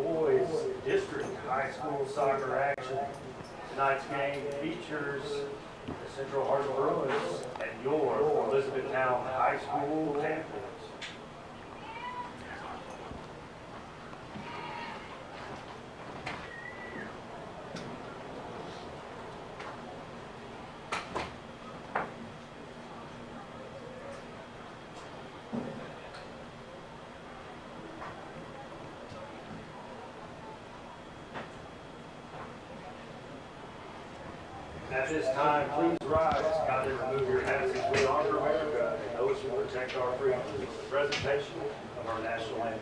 boys district high school soccer action. Tonight's game features the Central Hardin Bruins and your Elizabethtown High School Panthers. At this time, please rise. Kindly remove your hats as we honor America and those who protect our freedoms. The presentation of our national anthem.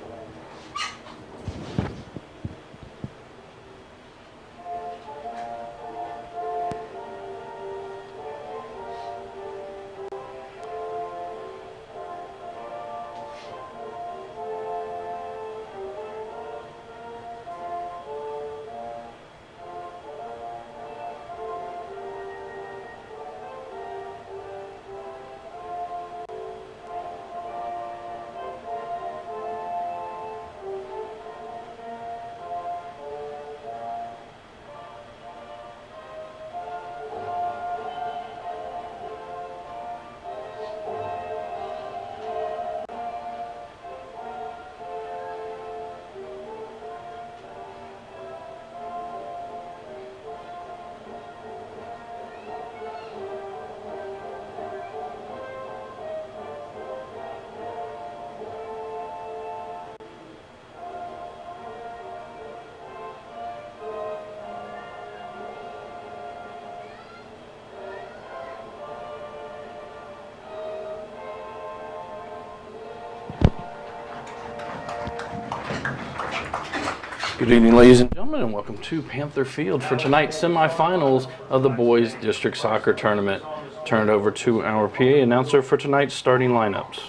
Good evening, ladies and gentlemen, and welcome to Panther Field for tonight's semifinals of the Boys District Soccer Tournament. Turned over to our PA announcer for tonight's starting lineups.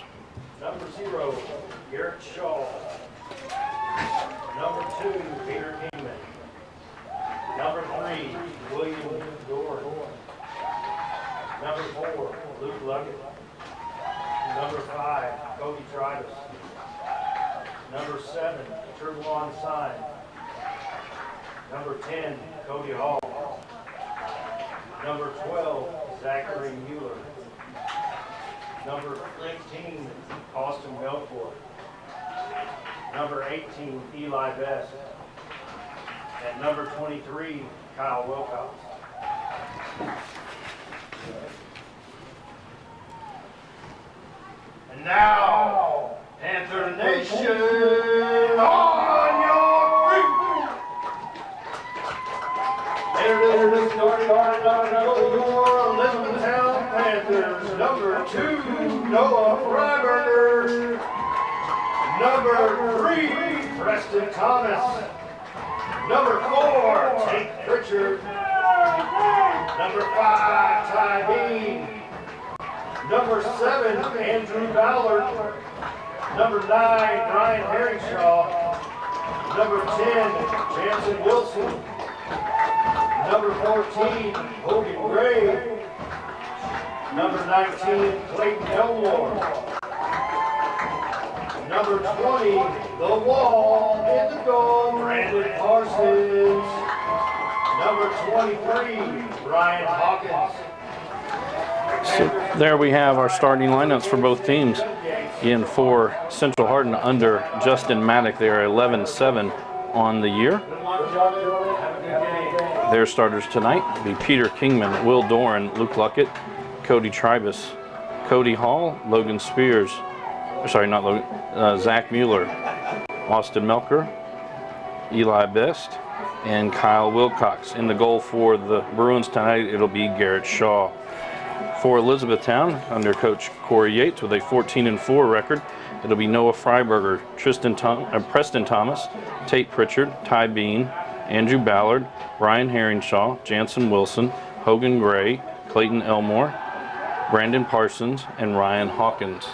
Number 0, Garrett Shaw. Number 2, Peter Kingman. Number 3, William Doran. Number 4, Luke Luggett. Number 5, Cody Tribus. Number 7, Trevon Sign. Number 10, Cody Hall. Number 12, Zachary Mueller. Number 15, Austin Belfort. Number 18, Eli Best. And number 23, Kyle Wilcox. And now, Panther Nation, on your feet! Here it is, starting lineup of your Elizabethtown Panthers. Number 2, Noah Freiberger. Number 3, Preston Thomas. Number 4, Tate Pritchard. Number 5, Ty Bean. Number 7, Andrew Ballard. Number 9, Brian Herringshaw. Number 10, Jansen Wilson. Number 14, Hogan Gray. Number 19, Clayton Elmore. Number 20, The Wall in the goal, Brandon Parsons. Number 23, Ryan Hawkins. So there we have our starting lineups for both teams. Again, for Central Hardin under Justin Maddock, they are 11-7 on the year. Their starters tonight will be Peter Kingman, Will Doran, Luke Luckett, Cody Tribus, Cody Hall, Logan Spears, sorry, not Logan, Zach Mueller, Austin Melker, Eli Best, and Kyle Wilcox. In the goal for the Bruins tonight, it'll be Garrett Shaw. For Elizabethtown, under Coach Corey Yates with a 14-4 record, it'll be Noah Freiberger, Preston Thomas, Tate Pritchard, Ty Bean, Andrew Ballard, Brian Herringshaw, Jansen Wilson, Hogan Gray, Clayton Elmore, Brandon Parsons, and Ryan Hawkins.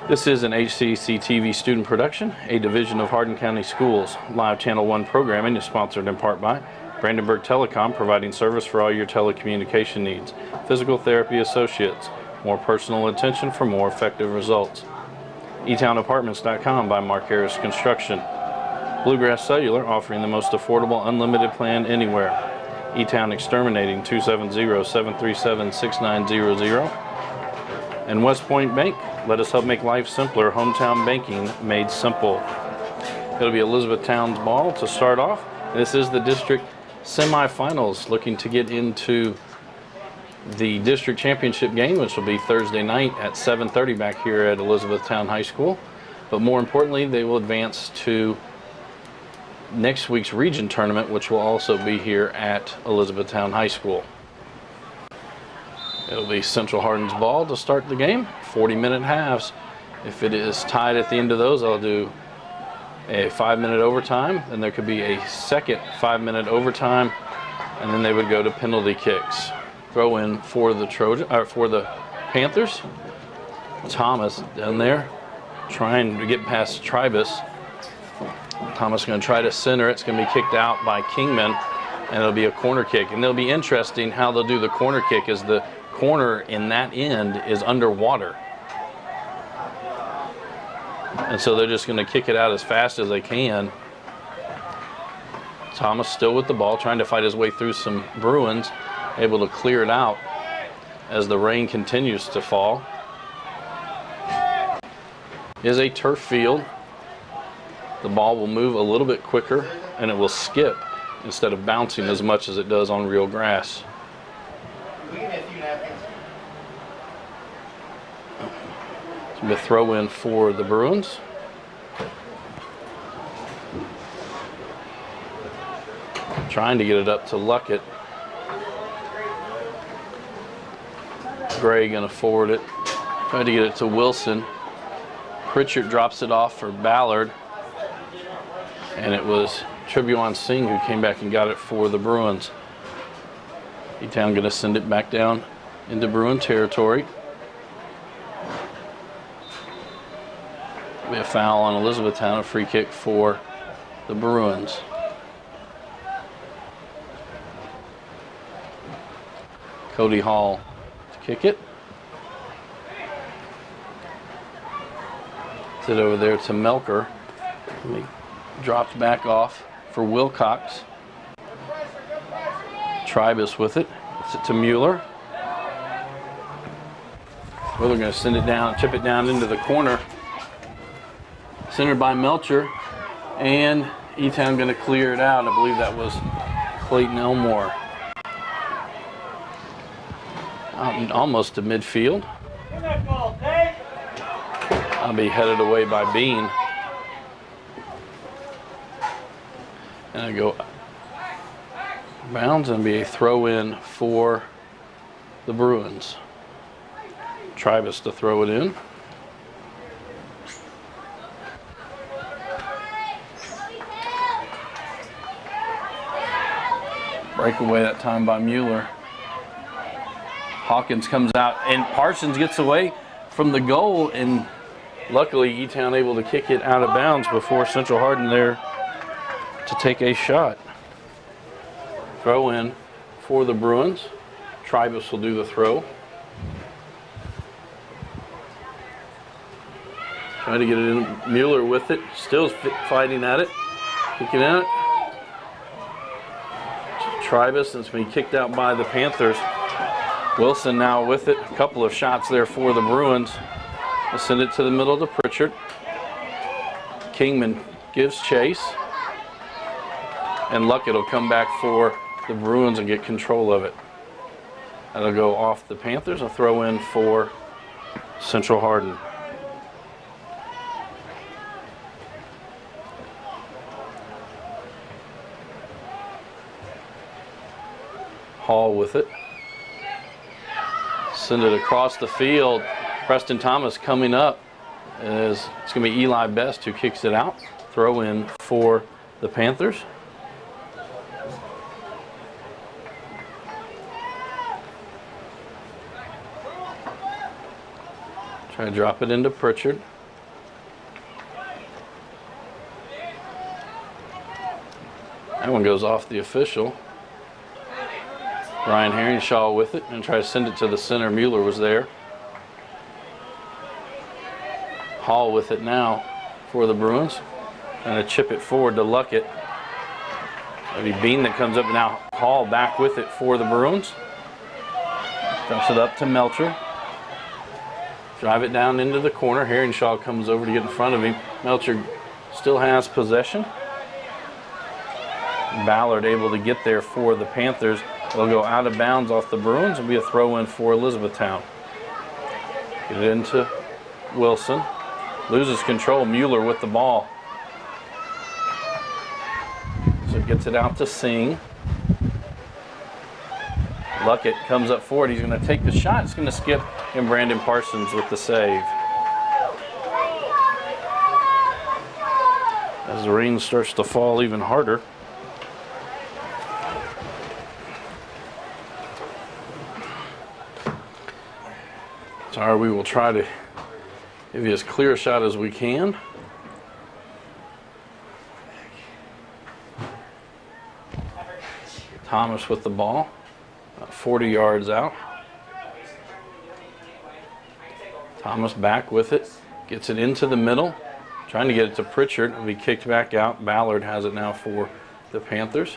This is an HCEC-TV student production, a division of Hardin County Schools. Live Channel 1 programming is sponsored in part by Brandenburg Telecom, providing service for all your telecommunication needs. Physical Therapy Associates, more personal attention for more effective results. eTownApartments.com by Mark Harris Construction. Bluegrass Cellular, offering the most affordable unlimited plan anywhere. E-Town Exterminating, 270-737-6900. And West Point Bank, let us help make life simpler. Hometown banking made simple. It'll be Elizabethtown's ball to start off. This is the district semifinals, looking to get into the district championship game, which will be Thursday night at 7:30 back here at Elizabethtown High School. But more importantly, they will advance to next week's region tournament, which will also be here at Elizabethtown High School. It'll be Central Hardin's ball to start the game. 40-minute halves. If it is tied at the end of those, I'll do a 5-minute overtime, and there could be a second 5-minute overtime, and then they would go to penalty kicks. Throw in for the Panthers. Thomas down there trying to get past Tribus. Thomas going to try to center. It's going to be kicked out by Kingman, and it'll be a corner kick. And it'll be interesting how they'll do the corner kick, as the corner in that end is underwater. And so they're just going to kick it out as fast as they can. Thomas still with the ball, trying to fight his way through some Bruins, able to clear it out as the rain continues to fall. It is a turf field. The ball will move a little bit quicker, and it will skip instead of bouncing as much as it does on real grass. The throw in for the Bruins. Trying to get it up to Luckett. Gray gonna forward it. Trying to get it to Wilson. Pritchard drops it off for Ballard. And it was Tribuan Singh who came back and got it for the Bruins. E-Town gonna send it back down into Bruin territory. Be a foul on Elizabethtown, a free kick for the Bruins. Cody Hall to kick it. Sit over there to Melker. He drops back off for Wilcox. Tribus with it. It's it to Mueller. Well, they're going to send it down, chip it down into the corner. Centered by Melcher, and E-Town going to clear it out. I believe that was Clayton Elmore. Out almost to midfield. I'll be headed away by Bean. And I go bounds and be a throw in for the Bruins. Tribus to throw it in. Breakaway that time by Mueller. Hawkins comes out, and Parsons gets away from the goal, and luckily E-Town able to kick it out of bounds before Central Hardin there to take a shot. Throw in for the Bruins. Tribus will do the throw. Trying to get it in. Mueller with it, still fighting at it, kicking out. Tribus, and it's been kicked out by the Panthers. Wilson now with it. A couple of shots there for the Bruins. They'll send it to the middle to Pritchard. Kingman gives chase. And Luckett will come back for the Bruins and get control of it. That'll go off the Panthers. A throw in for Central Hardin. Hall with it. Send it across the field. Preston Thomas coming up. It's going to be Eli Best who kicks it out. Throw in for the Panthers. Try to drop it into Pritchard. That one goes off the official. Ryan Herringshaw with it and try to send it to the center. Mueller was there. Hall with it now for the Bruins. And a chip it forward to Luckett. That'll be Bean that comes up now. Hall back with it for the Bruins. Drops it up to Melcher. Drive it down into the corner. Herringshaw comes over to get in front of him. Melcher still has possession. Ballard able to get there for the Panthers. They'll go out of bounds off the Bruins. It'll be a throw-in for Elizabethtown. Get it into Wilson. Loses control. Mueller with the ball. So gets it out to Singh. Luckett comes up forward. He's going to take the shot. It's going to skip, and Brandon Parsons with the save. As the rain starts to fall even harder. Sorry, we will try to give you as clear a shot as we can. Thomas with the ball, about 40 yards out. Thomas back with it, gets it into the middle, trying to get it to Pritchard. It'll be kicked back out. Ballard has it now for the Panthers.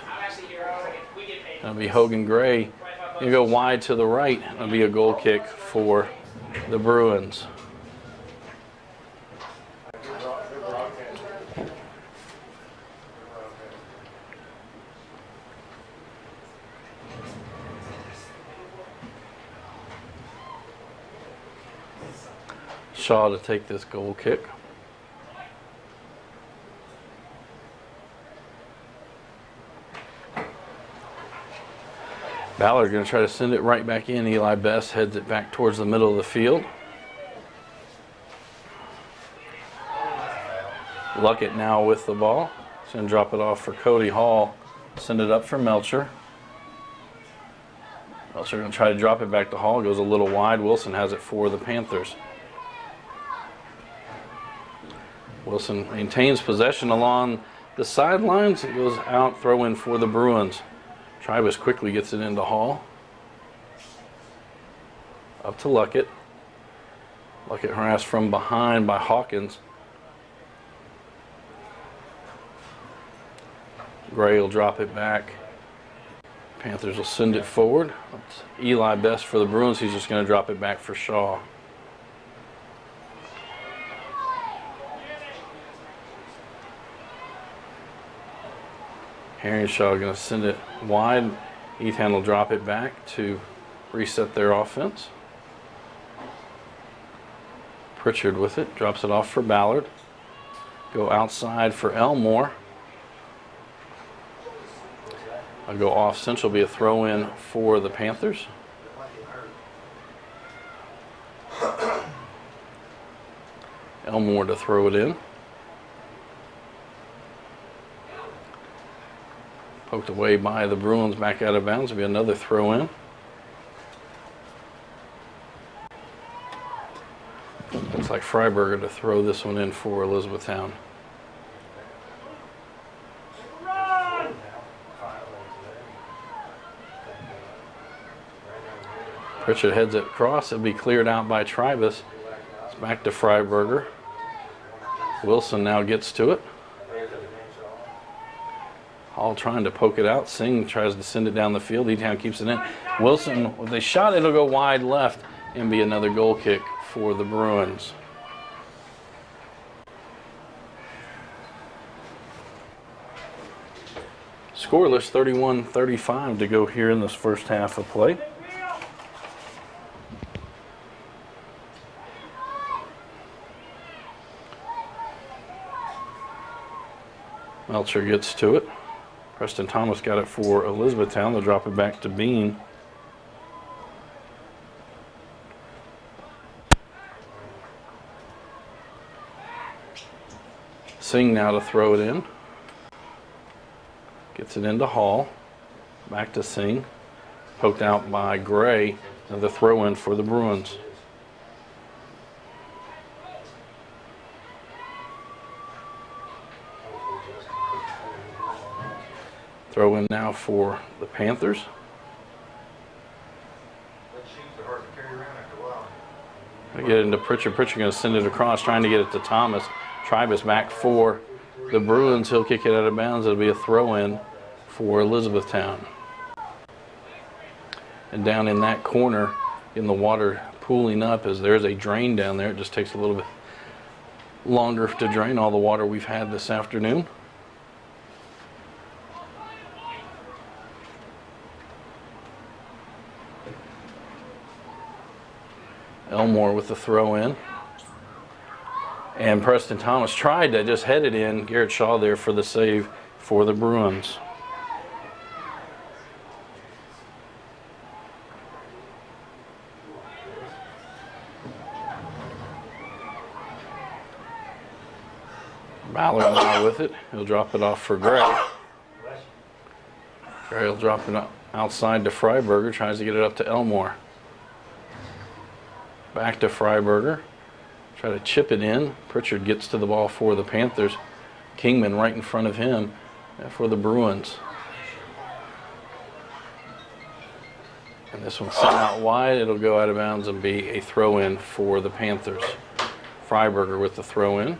That'll be Hogan Gray. You go wide to the right. That'll be a goal kick for the Bruins. Shaw to take this goal kick. Ballard going to try to send it right back in. Eli Best heads it back towards the middle of the field. Luckett now with the ball. He's going to drop it off for Cody Hall. Send it up for Melcher. Melcher going to try to drop it back to Hall. Goes a little wide. Wilson has it for the Panthers. Wilson maintains possession along the sidelines. It goes out, throw in for the Bruins. Tribus quickly gets it into Hall. Up to Luckett. Luckett harassed from behind by Hawkins. Gray will drop it back. Panthers will send it forward. It's Eli Best for the Bruins. He's just going to drop it back for Shaw. Herringshaw going to send it wide. Ethan will drop it back to reset their offense. Pritchard with it, drops it off for Ballard. Go outside for Elmore. I'll go off central, be a throw in for the Panthers. Elmore to throw it in. Poked away by the Bruins, back out of bounds. It'll be another throw in. Looks like Freiberger to throw this one in for Elizabethtown. Pritchard heads it across. It'll be cleared out by Tribus. It's back to Freiberger. Wilson now gets to it. Hall trying to poke it out. Singh tries to send it down the field. E-Town keeps it in. Wilson, with a shot, it'll go wide left and be another goal kick for the Bruins. Scoreless, 31-35 to go here in this first half of play. Melcher gets to it. Preston Thomas got it for Elizabethtown. They'll drop it back to Bean. Singh now to throw it in. Gets it into Hall. Back to Singh. Poked out by Gray. Another throw in for the Bruins. Throw in now for the Panthers. They get into Pritchard. Pritchard going to send it across, trying to get it to Thomas. Tribus back for the Bruins. He'll kick it out of bounds. It'll be a throw-in for Elizabethtown. And down in that corner, in the water pooling up, as there's a drain down there. It just takes a little bit longer to drain all the water we've had this afternoon. Elmore with the throw in. And Preston Thomas tried to just head it in. Garrett Shaw there for the save for the Bruins. Ballard now with it. He'll drop it off for Gray. Gray will drop it outside to Freiberger. Tries to get it up to Elmore. Back to Freiberger. Try to chip it in. Pritchard gets to the ball for the Panthers. Kingman right in front of him for the Bruins. And this one's sent out wide. It'll go out of bounds and be a throw-in for the Panthers. Freiberger with the throw-in.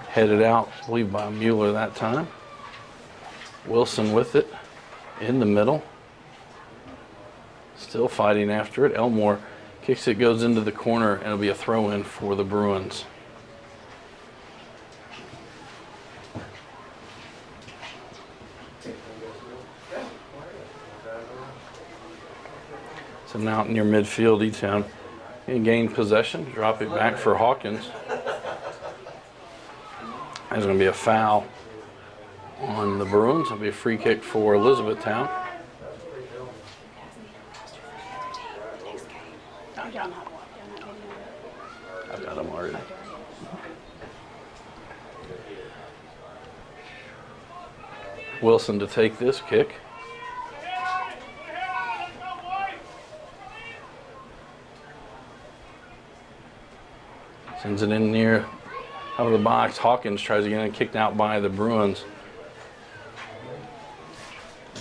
Headed out, I believe, by Mueller that time. Wilson with it in the middle. Still fighting after it. Elmore kicks it, goes into the corner, and it'll be a throw-in for the Bruins. So now near midfield, E-Town can gain possession, drop it back for Hawkins. There's going to be a foul on the Bruins. It'll be a free kick for Elizabethtown. I've got them already. Wilson to take this kick. Sends it in near out of the box. Hawkins tries to get it kicked out by the Bruins.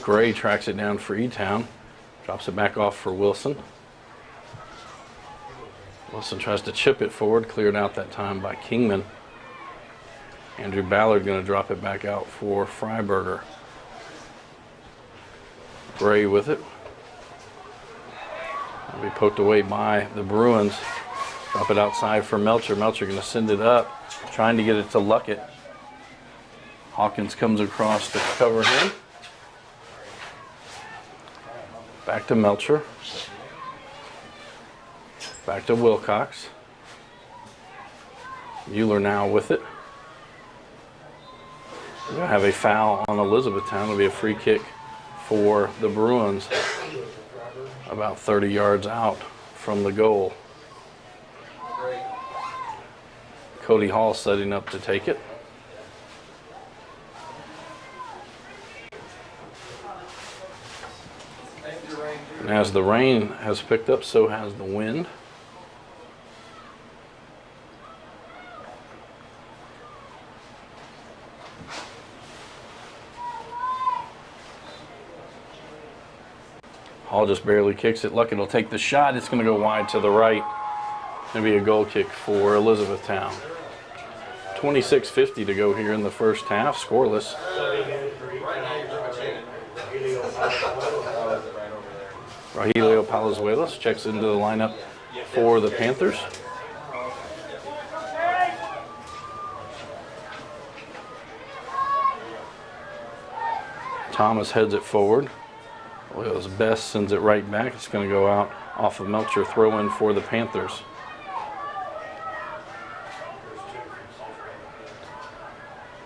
Gray tracks it down for E-Town. Drops it back off for Wilson. Wilson tries to chip it forward. Cleared out that time by Kingman. Andrew Ballard going to drop it back out for Freiberger. Gray with it. It'll be poked away by the Bruins. Drop it outside for Melcher. Melcher going to send it up, trying to get it to Luckett. Hawkins comes across to cover him. Back to Melcher. Back to Wilcox. Mueller now with it. We're going to have a foul on Elizabethtown. It'll be a free kick for the Bruins about 30 yards out from the goal. Cody Hall setting up to take it. And as the rain has picked up, so has the wind. Hall just barely kicks it. Luckett will take the shot. It's going to go wide to the right. Going to be a goal kick for Elizabethtown. 26:50 to go here in the first half. Scoreless. Rogelio Palazuelos checks into the lineup for the Panthers. Thomas heads it forward. Leo's Best sends it right back. It's going to go out off of Melcher. Throw in for the Panthers.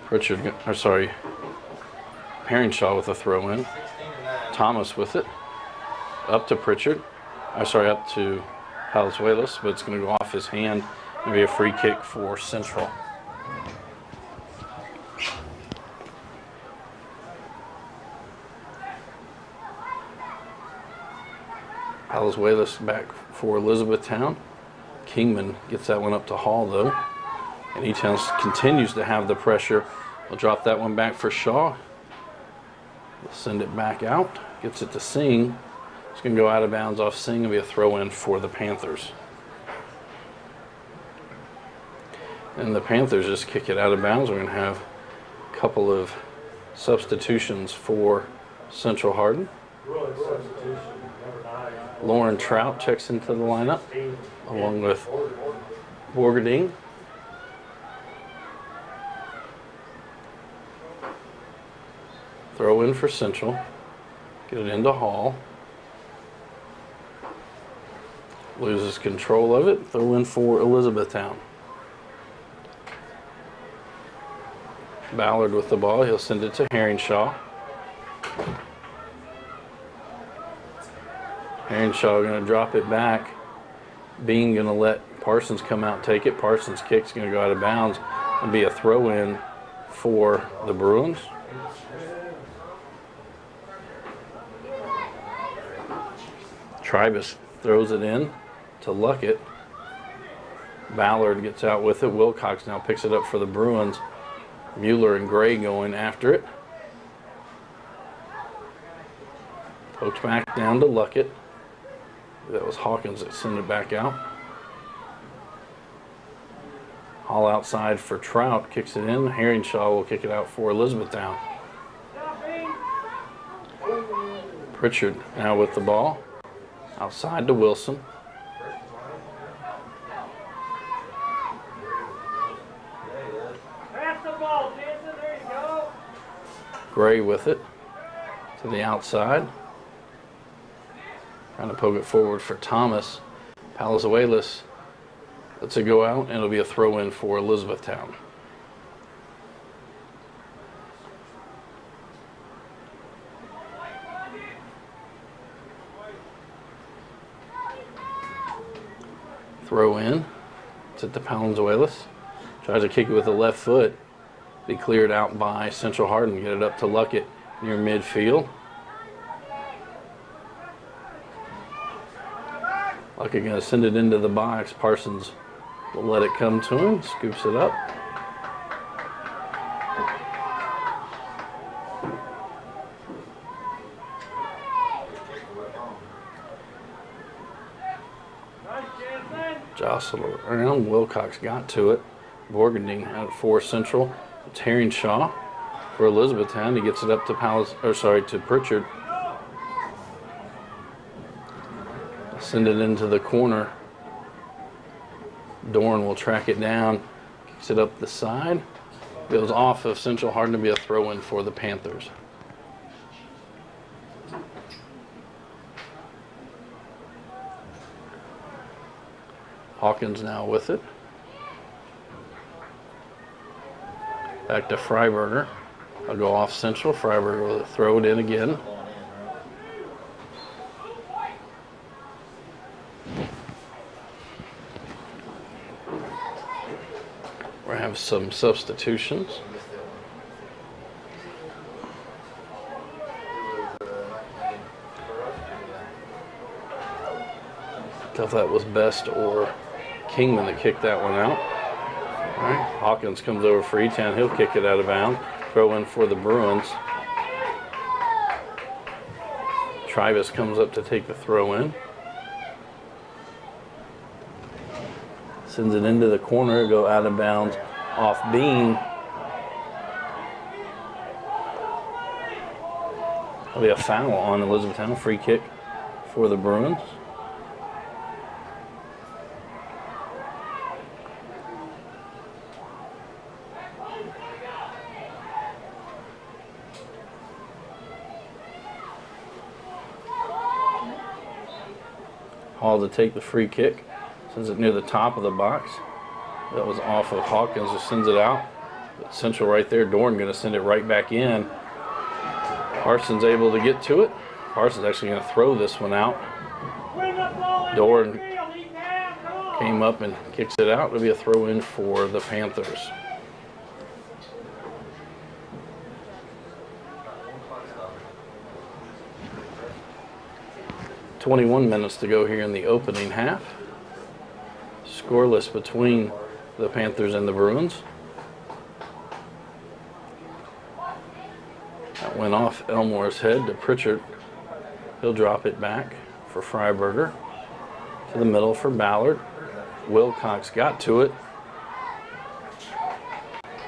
Pritchard, or sorry, Herringshaw with a throw in. Thomas with it. Up to Pritchard. Up to Palazuelos, but it's going to go off his hand and be a free kick for Central. Palazuelos back for Elizabethtown. Kingman gets that one up to Hall though. And E-Town continues to have the pressure. We'll drop that one back for Shaw. We'll send it back out. Gets it to Singh. It's going to go out of bounds off Sing and be a throw in for the Panthers. And the Panthers just kick it out of bounds. We're going to have a couple of substitutions for Central Hardin. Bruins substitution, number 9. Lauren Trout checks into the lineup along with Borgadine. Throw in for Central. Get it into Hall. Loses control of it. Throw in for Elizabethtown. Ballard with the ball. He'll send it to Herringshaw. Herringshaw going to drop it back. Bean going to let Parsons come out and take it. Parsons kick's going to go out of bounds and be a throw in for the Bruins. Tribus throws it in to Luckett. Ballard gets out with it. Wilcox now picks it up for the Bruins. Mueller and Gray going after it. Poked back down to Luckett. That was Hawkins that sent it back out. Hall outside for Trout. Kicks it in. Herringshaw will kick it out for Elizabethtown. Pritchard now with the ball. Outside to Wilson. Pass the ball, Jensen. There you go. Gray with it to the outside. Trying to poke it forward for Thomas. Palazuelos lets it go out, and it'll be a throw in for Elizabethtown. Throw in. It's at the Palazuelos. Tries to kick it with the left foot. Be cleared out by Central Hardin. Get it up to Luckett near midfield. Luckett going to send it into the box. Parsons will let it come to him. Scoops it up. Jostled around. Wilcox got to it. Borgadine out for Central. It's Herringshaw for Elizabethtown. He gets it up to to Pritchard. Send it into the corner. Dorn will track it down. Kicks it up the side. Goes off of Central Hardin to be a throw-in for the Panthers. Hawkins now with it. Back to Freiberger. I'll go off Central. Freiberger will throw it in again. We have some substitutions. If that was Best or Kingman that kicked that one out. All right, Hawkins comes over for Etan. He'll kick it out of bounds. Throw in for the Bruins. Tribus comes up to take the throw in. Sends it into the corner. Go out of bounds off Bean. That'll be a foul on Elizabethtown. Free kick for the Bruins. Hall to take the free kick. Sends it near the top of the box. That was off of Hawkins, who sends it out. But Central right there. Dorn going to send it right back in. Parsons able to get to it. Parsons actually going to throw this one out. Dorn came up and kicks it out. It'll be a throw in for the Panthers. .21 minutes to go here in the opening half. Scoreless between the Panthers and the Bruins. That went off Elmore's head to Pritchard. He'll drop it back for Freiberger. To the middle for Ballard. Wilcox got to it.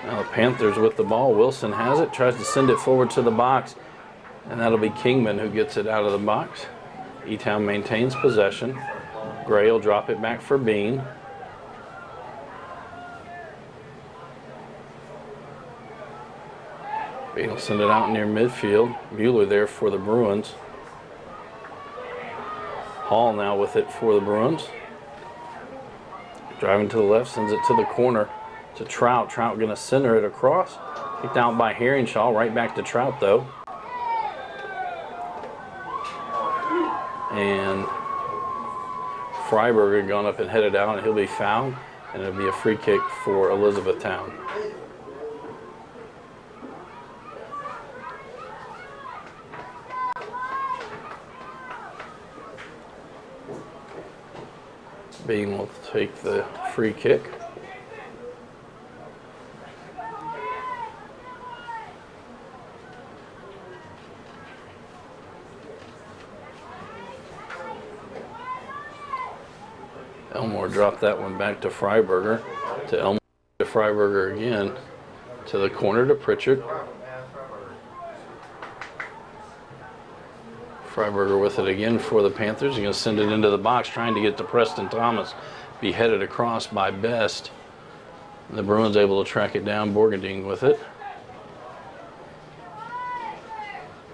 Now the Panthers with the ball. Wilson has it, tries to send it forward to the box, and that'll be Kingman who gets it out of the box. E-Town maintains possession. Gray will drop it back for Bean. Bean will send it out near midfield. Mueller there for the Bruins. Hall now with it for the Bruins. Driving to the left, sends it to the corner to Trout. Trout going to center it across. Kicked out by Herringshaw. Right back to Trout though. And Freiberger gone up and headed out, and he'll be fouled, and it'll be a free kick for Elizabethtown. Bean will take the free kick. Elmore dropped that one back to Freiberger. To Elmore, to Freiberger again. To the corner to Pritchard. Freiberger with it again for the Panthers. He's going to send it into the box, trying to get to Preston Thomas. Be headed across by Best. The Bruins able to track it down. Borgendine with it.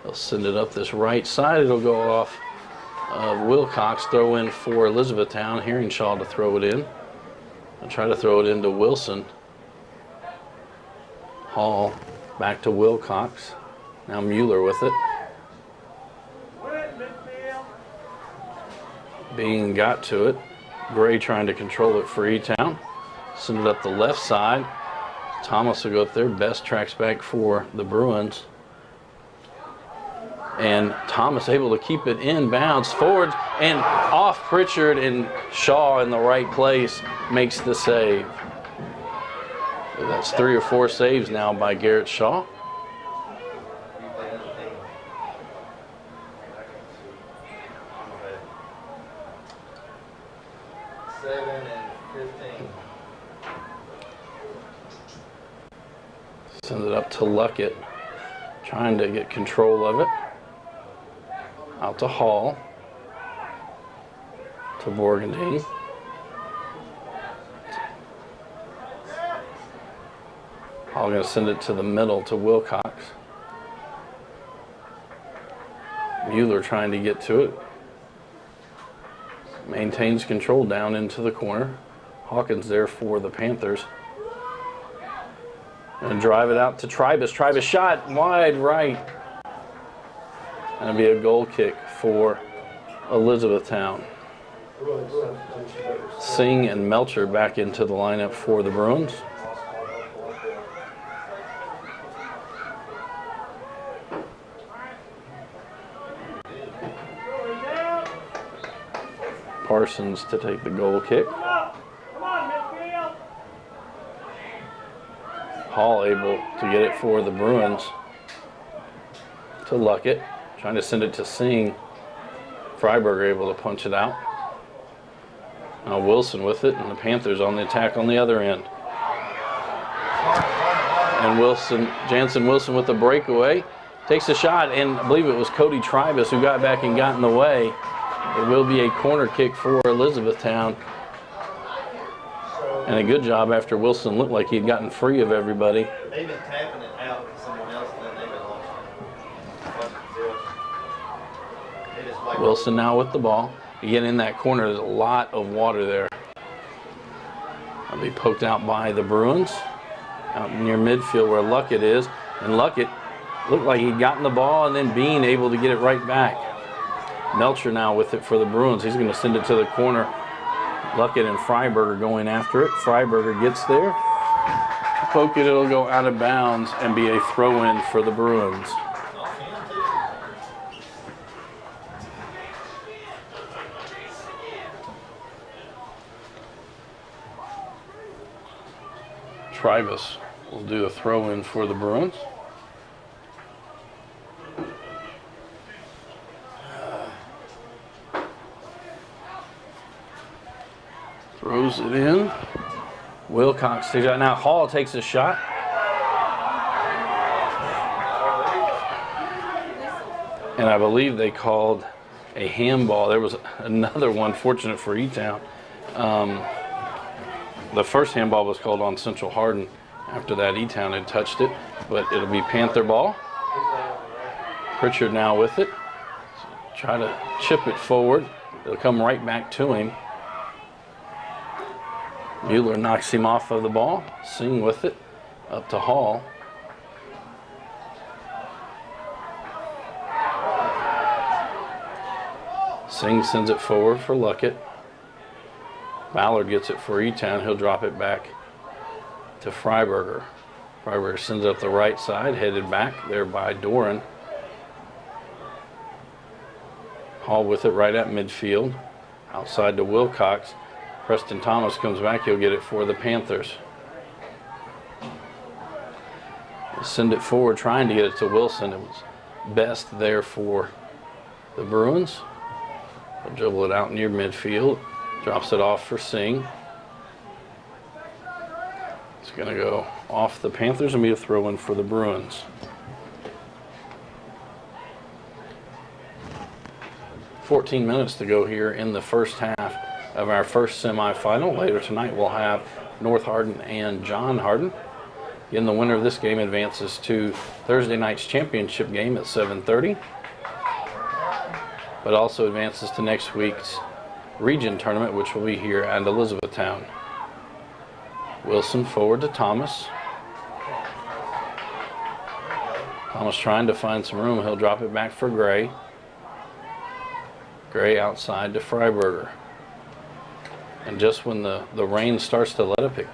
They'll send it up this right side. It'll go off of Wilcox. Throw in for Elizabethtown. Herringshaw to throw it in. I'll try to throw it into Wilson. Hall back to Wilcox. Now Mueller with it. Bean got to it. Gray trying to control it for E-Town. Send it up the left side. Thomas will go up there. Best tracks back for the Bruins. And Thomas able to keep it in bounds forwards and off Pritchard, and Shaw in the right place makes the save. That's 3 or 4 saves now by Garrett Shaw. Send it up to Luckett, trying to get control of it. Out to Hall. To Borgendine. Hall going to send it to the middle to Wilcox. Mueller trying to get to it. Maintains control down into the corner. Hawkins there for the Panthers. And drive it out to Tribus. Tribus shot wide right. And it'll be a goal kick for Elizabethtown. Singh and Melcher back into the lineup for the Bruins. Parsons to take the goal kick. Hall able to get it for the Bruins. To Luckett, trying to send it to Singh. Freiberger able to punch it out. Now Wilson with it, and the Panthers on the attack on the other end. And Jansen Wilson with the breakaway. Takes a shot, and I believe it was Cody Tribus who got back and got in the way. It will be a corner kick for Elizabethtown. And a good job after Wilson looked like he'd gotten free of everybody. They've been tapping it out to someone else, and then they've been lost. Wilson now with the ball. Again, in that corner, there's a lot of water there. That'll be poked out by the Bruins. Out near midfield where Luckett is. And Luckett looked like he'd gotten the ball, and then Bean able to get it right back. Melcher now with it for the Bruins. He's going to send it to the corner. Luckett and Freiberger going after it. Freiberger gets there. Poke it, it'll go out of bounds and be a throw-in for the Bruins. Tribus will do a throw-in for the Bruins. Throws it in. Wilcox takes it. Now Hall takes a shot. And I believe they called a handball. There was another one, fortunate for E-Town. The first handball was called on Central Hardin. After that, E-Town had touched it, but it'll be Panther ball. Pritchard now with it. Try to chip it forward. It'll come right back to him. Mueller knocks him off of the ball. Singh with it. Up to Hall. Singh sends it forward for Luckett. Ballard gets it for E-Town. He'll drop it back to Freiberger. Freiberger sends it up the right side, headed back there by Doran. Hall with it right at midfield. Outside to Wilcox. Preston Thomas comes back. He'll get it for the Panthers. They'll send it forward, trying to get it to Wilson. It was best there for the Bruins. They'll dribble it out near midfield. Drops it off for Singh. It's going to go off the Panthers and be a throw-in for the Bruins. "14 minutes to go here in the first half of our first semifinal. Later tonight we'll have North Hardin and John Hardin. Again, the winner of this game advances to Thursday night's championship game at 7:30. But also advances to next week's region tournament, which will be here at Elizabethtown. Wilson forward to Thomas. Thomas trying to find some room. He'll drop it back for Gray. Gray outside to Freiberger. And just when the rain starts to let up, it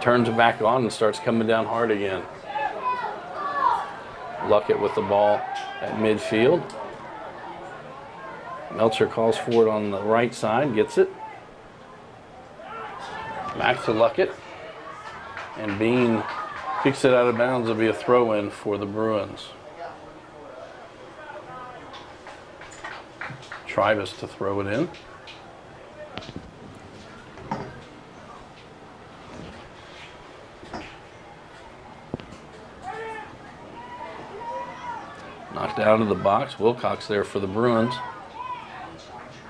turns back on and starts coming down hard again. Luckett with the ball at midfield. Melcher calls for it on the right side, gets it. Back to Luckett. And Bean kicks it out of bounds. It'll be a throw-in for the Bruins. Tribus to throw it in. Knocked out of the box. Wilcox there for the Bruins.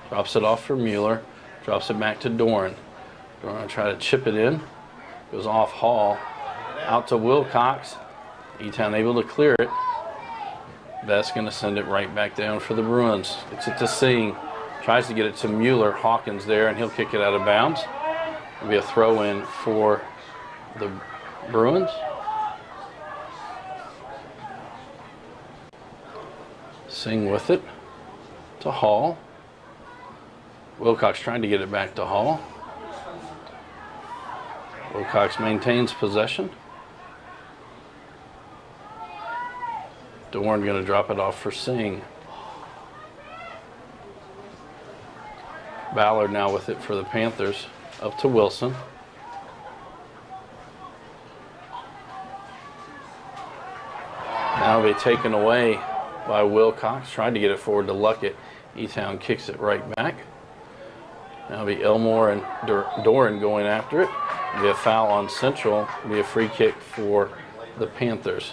Drops it off for Mueller. Drops it back to Doran. Doran will try to chip it in. Goes off Hall. Out to Wilcox. E-Town able to clear it. Best going to send it right back down for the Bruins. Gets it to Singh. Tries to get it to Mueller. Hawkins there, and he'll kick it out of bounds. It'll be a throw-in for the Bruins. Singh with it to Hall. Wilcox trying to get it back to Hall. Wilcox maintains possession. Doran going to drop it off for Singh. Ballard now with it for the Panthers. Up to Wilson. Now it'll be taken away by Wilcox. Tried to get it forward to Luckett. E-Town kicks it right back. Now it'll be Elmore and Doran going after it. It'll be a foul on Central. It'll be a free kick for the Panthers.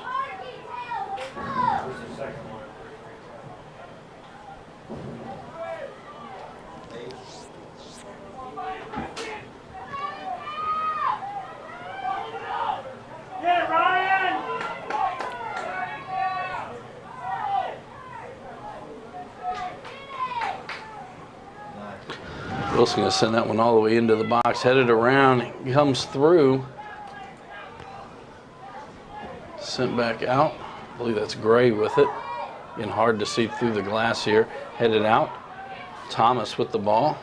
Wilson going to send that one all the way into the box, headed around, comes through, sent back out. I believe that's Gray with it. Getting hard to see through the glass here. Headed out. Thomas with the ball.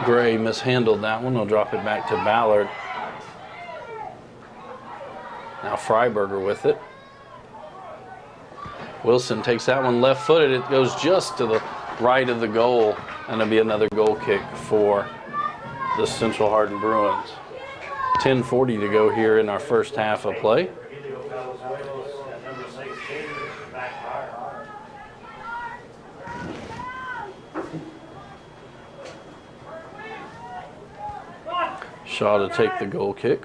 Gray mishandled that one. He'll drop it back to Ballard. Now Freiberger with it. Wilson takes that one left-footed. It goes just to the right of the goal, and it'll be another goal kick for the Central Hardin Bruins. 10:40 to go here in our first half of play. Shaw to take the goal kick.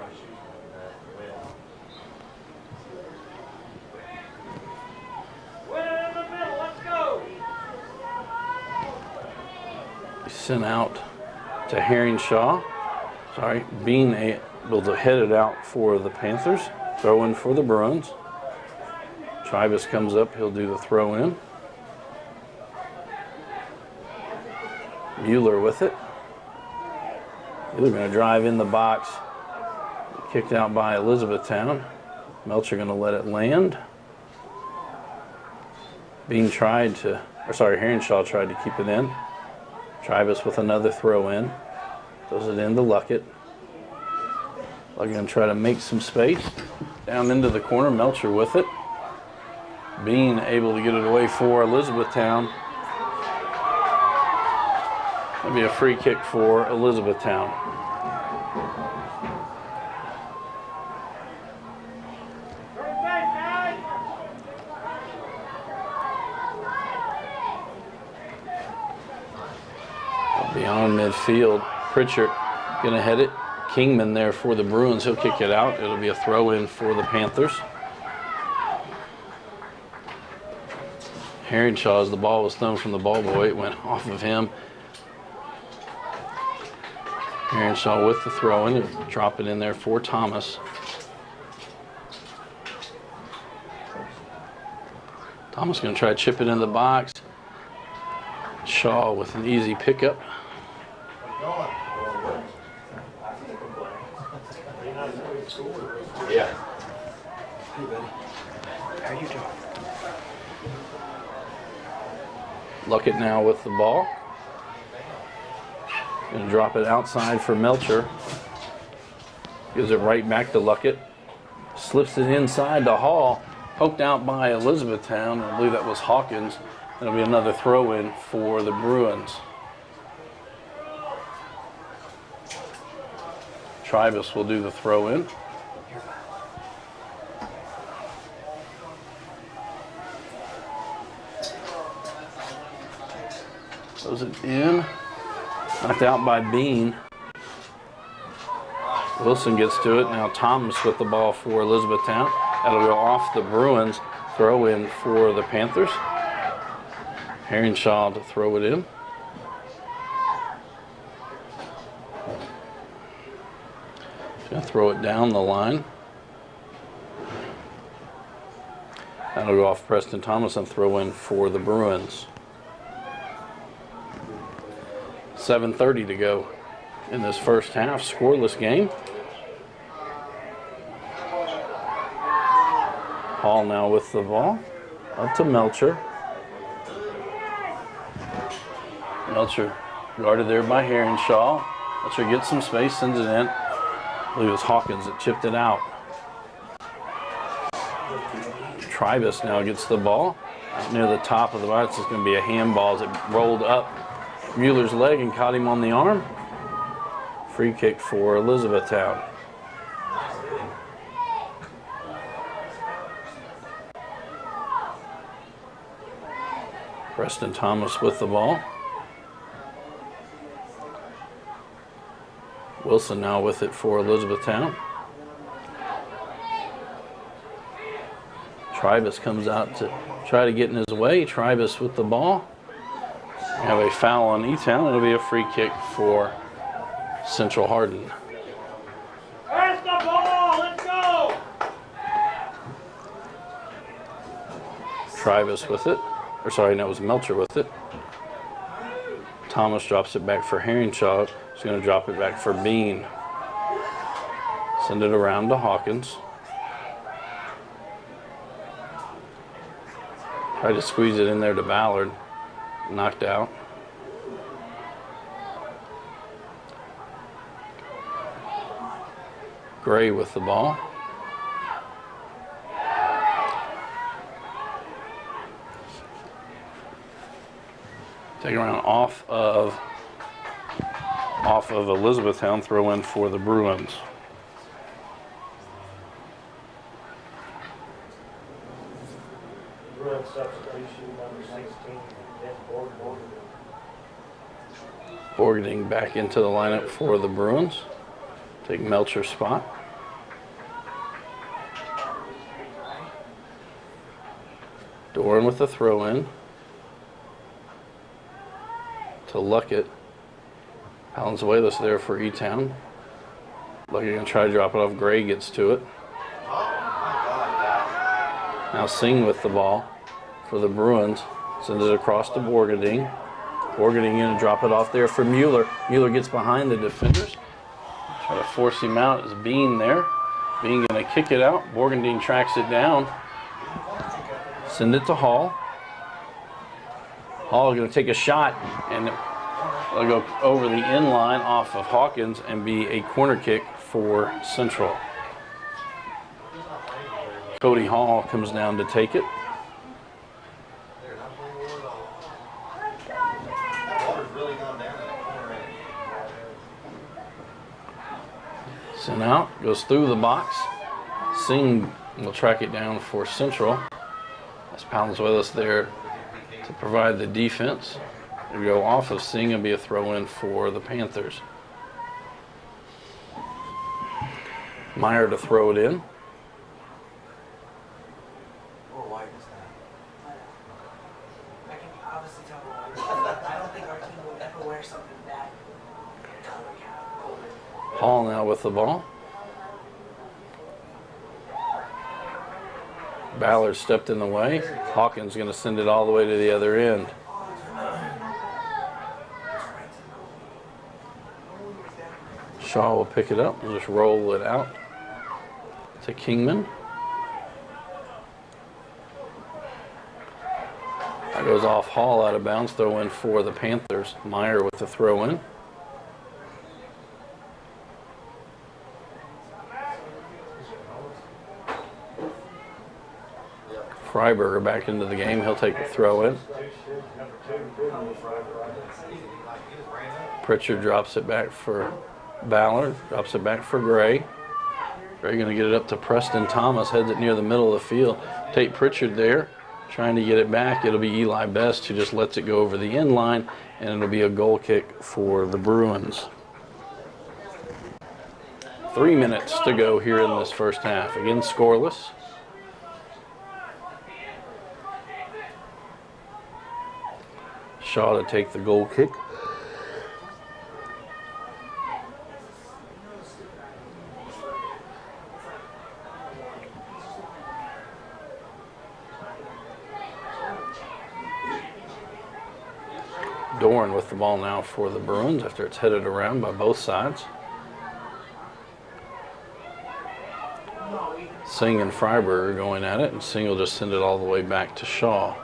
Sent out to Herringshaw. Sorry, Bean able to head it out for the Panthers. Throw in for the Bruins. Tribus comes up, he'll do the throw in. Mueller with it. They're going to drive in the box. Kicked out by Elizabethtown. Melcher going to let it land. Bean tried to, or sorry, Herringshaw tried to keep it in. Tribus with another throw in. Throws it into Luckett. Luckett going to try to make some space. Down into the corner, Melcher with it. Bean able to get it away for Elizabethtown. That'll be a free kick for Elizabethtown. Beyond midfield, Pritchard gonna head it. Kingman there for the Bruins, he'll kick it out. It'll be a throw in for the Panthers. Herringshaw, as the ball was thrown from the ball boy, it went off of him. Herringshaw with the throw in, drop it in there for Thomas. Thomas gonna try to chip it in the box. Shaw with an easy pickup. Yeah. Hey, buddy. How you doing? Luckett now with the ball. Gonna drop it outside for Melcher. Gives it right back to Luckett. Slips it inside to Hall. Poked out by Elizabethtown. I believe that was Hawkins. That'll be another throw in for the Bruins. Tribus will do the throw in. Throws it in. Knocked out by Bean. Wilson gets to it. Now Thomas with the ball for Elizabethtown. That'll go off the Bruins. Throw in for the Panthers. Herringshaw to throw it in. He's going to throw it down the line. That'll go off Preston Thomas and throw in for the Bruins. 7:30 to go in this first half. Scoreless game. Hall now with the ball. Up to Melcher. Melcher guarded there by Herringshaw. Melcher gets some space, sends it in. I believe it was Hawkins that chipped it out. Tribus now gets the ball. Out near the top of the box, it's going to be a handball as it rolled up Mueller's leg and caught him on the arm. Free kick for Elizabethtown. Preston Thomas with the ball. Wilson now with it for Elizabethtown. Tribus comes out to try to get in his way. Tribus with the ball. We have a foul on E-Town. It'll be a free kick for Central Hardin. Pass the ball, let's go! Tribus with it. Or sorry, no, it was Melcher with it. Thomas drops it back for Herringshaw. He's going to drop it back for Bean. Send it around to Hawkins. Try to squeeze it in there to Ballard. Knocked out. Gray with the ball. Take it around off of Elizabethtown, throw in for the Bruins. Bruin substitution number 16, Ben Borgen. Borgening back into the lineup for the Bruins. Take Melcher's spot. Doran with the throw in to Luckett. Valenzuela's there for E-Town. Luckett gonna try to drop it off. Gray gets to it. Now Singh with the ball for the Bruins. Sends it across to Borgendine. Borgendine gonna drop it off there for Mueller. Mueller gets behind the defenders. Try to force him out. Is Bean there? Bean gonna kick it out. Borgendine tracks it down. Send it to Hall. Hall gonna take a shot and it'll go over the end line off of Hawkins and be a corner kick for Central. Cody Hall comes down to take it. Sent out, goes through the box. Singh will track it down for Central. That's Valenzuela's there to provide the defense. It'll go off of Singh and be a throw in for the Panthers. Meyer to throw it in. I can obviously tell I don't think our team will ever wear something that color. Hall now with the ball. Ballard stepped in the way. Hawkins going to send it all the way to the other end. Shaw will pick it up and just roll it out to Kingman. That goes off Hall out of bounds. Throw in for the Panthers. Meyer with the throw in. Freiberger back into the game. He'll take the throw in. Pritchard drops it back for Ballard. Drops it back for Gray. Gray going to get it up to Preston Thomas. Heads it near the middle of the field. Tate Pritchard there trying to get it back. It'll be Eli Best who just lets it go over the end line, and it'll be a goal kick for the Bruins. 3 minutes to go here in this first half. Again, scoreless. Shaw to take the goal kick. Doran with the ball now for the Bruins after it's headed around by both sides. Singh and Freiberger going at it, and Singh will just send it all the way back to Shaw.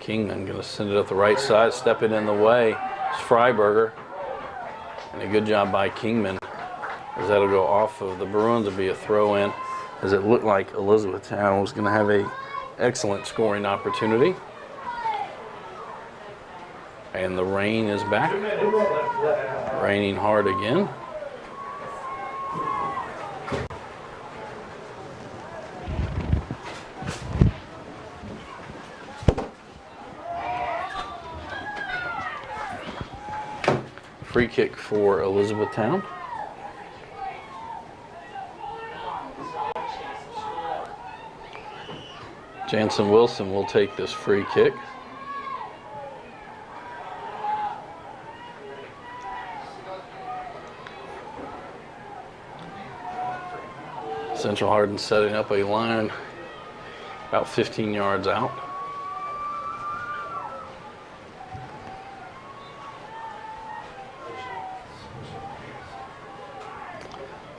Kingman going to send it up the right side, stepping in the way. It's Freiberger. And a good job by Kingman, as that'll go off of the Bruins. It'll be a throw in, as it looked like Elizabethtown was going to have a excellent scoring opportunity. And the rain is back. Raining hard again. Free kick for Elizabethtown. Jansen Wilson will take this free kick. Central Hardin setting up a line about 15 yards out.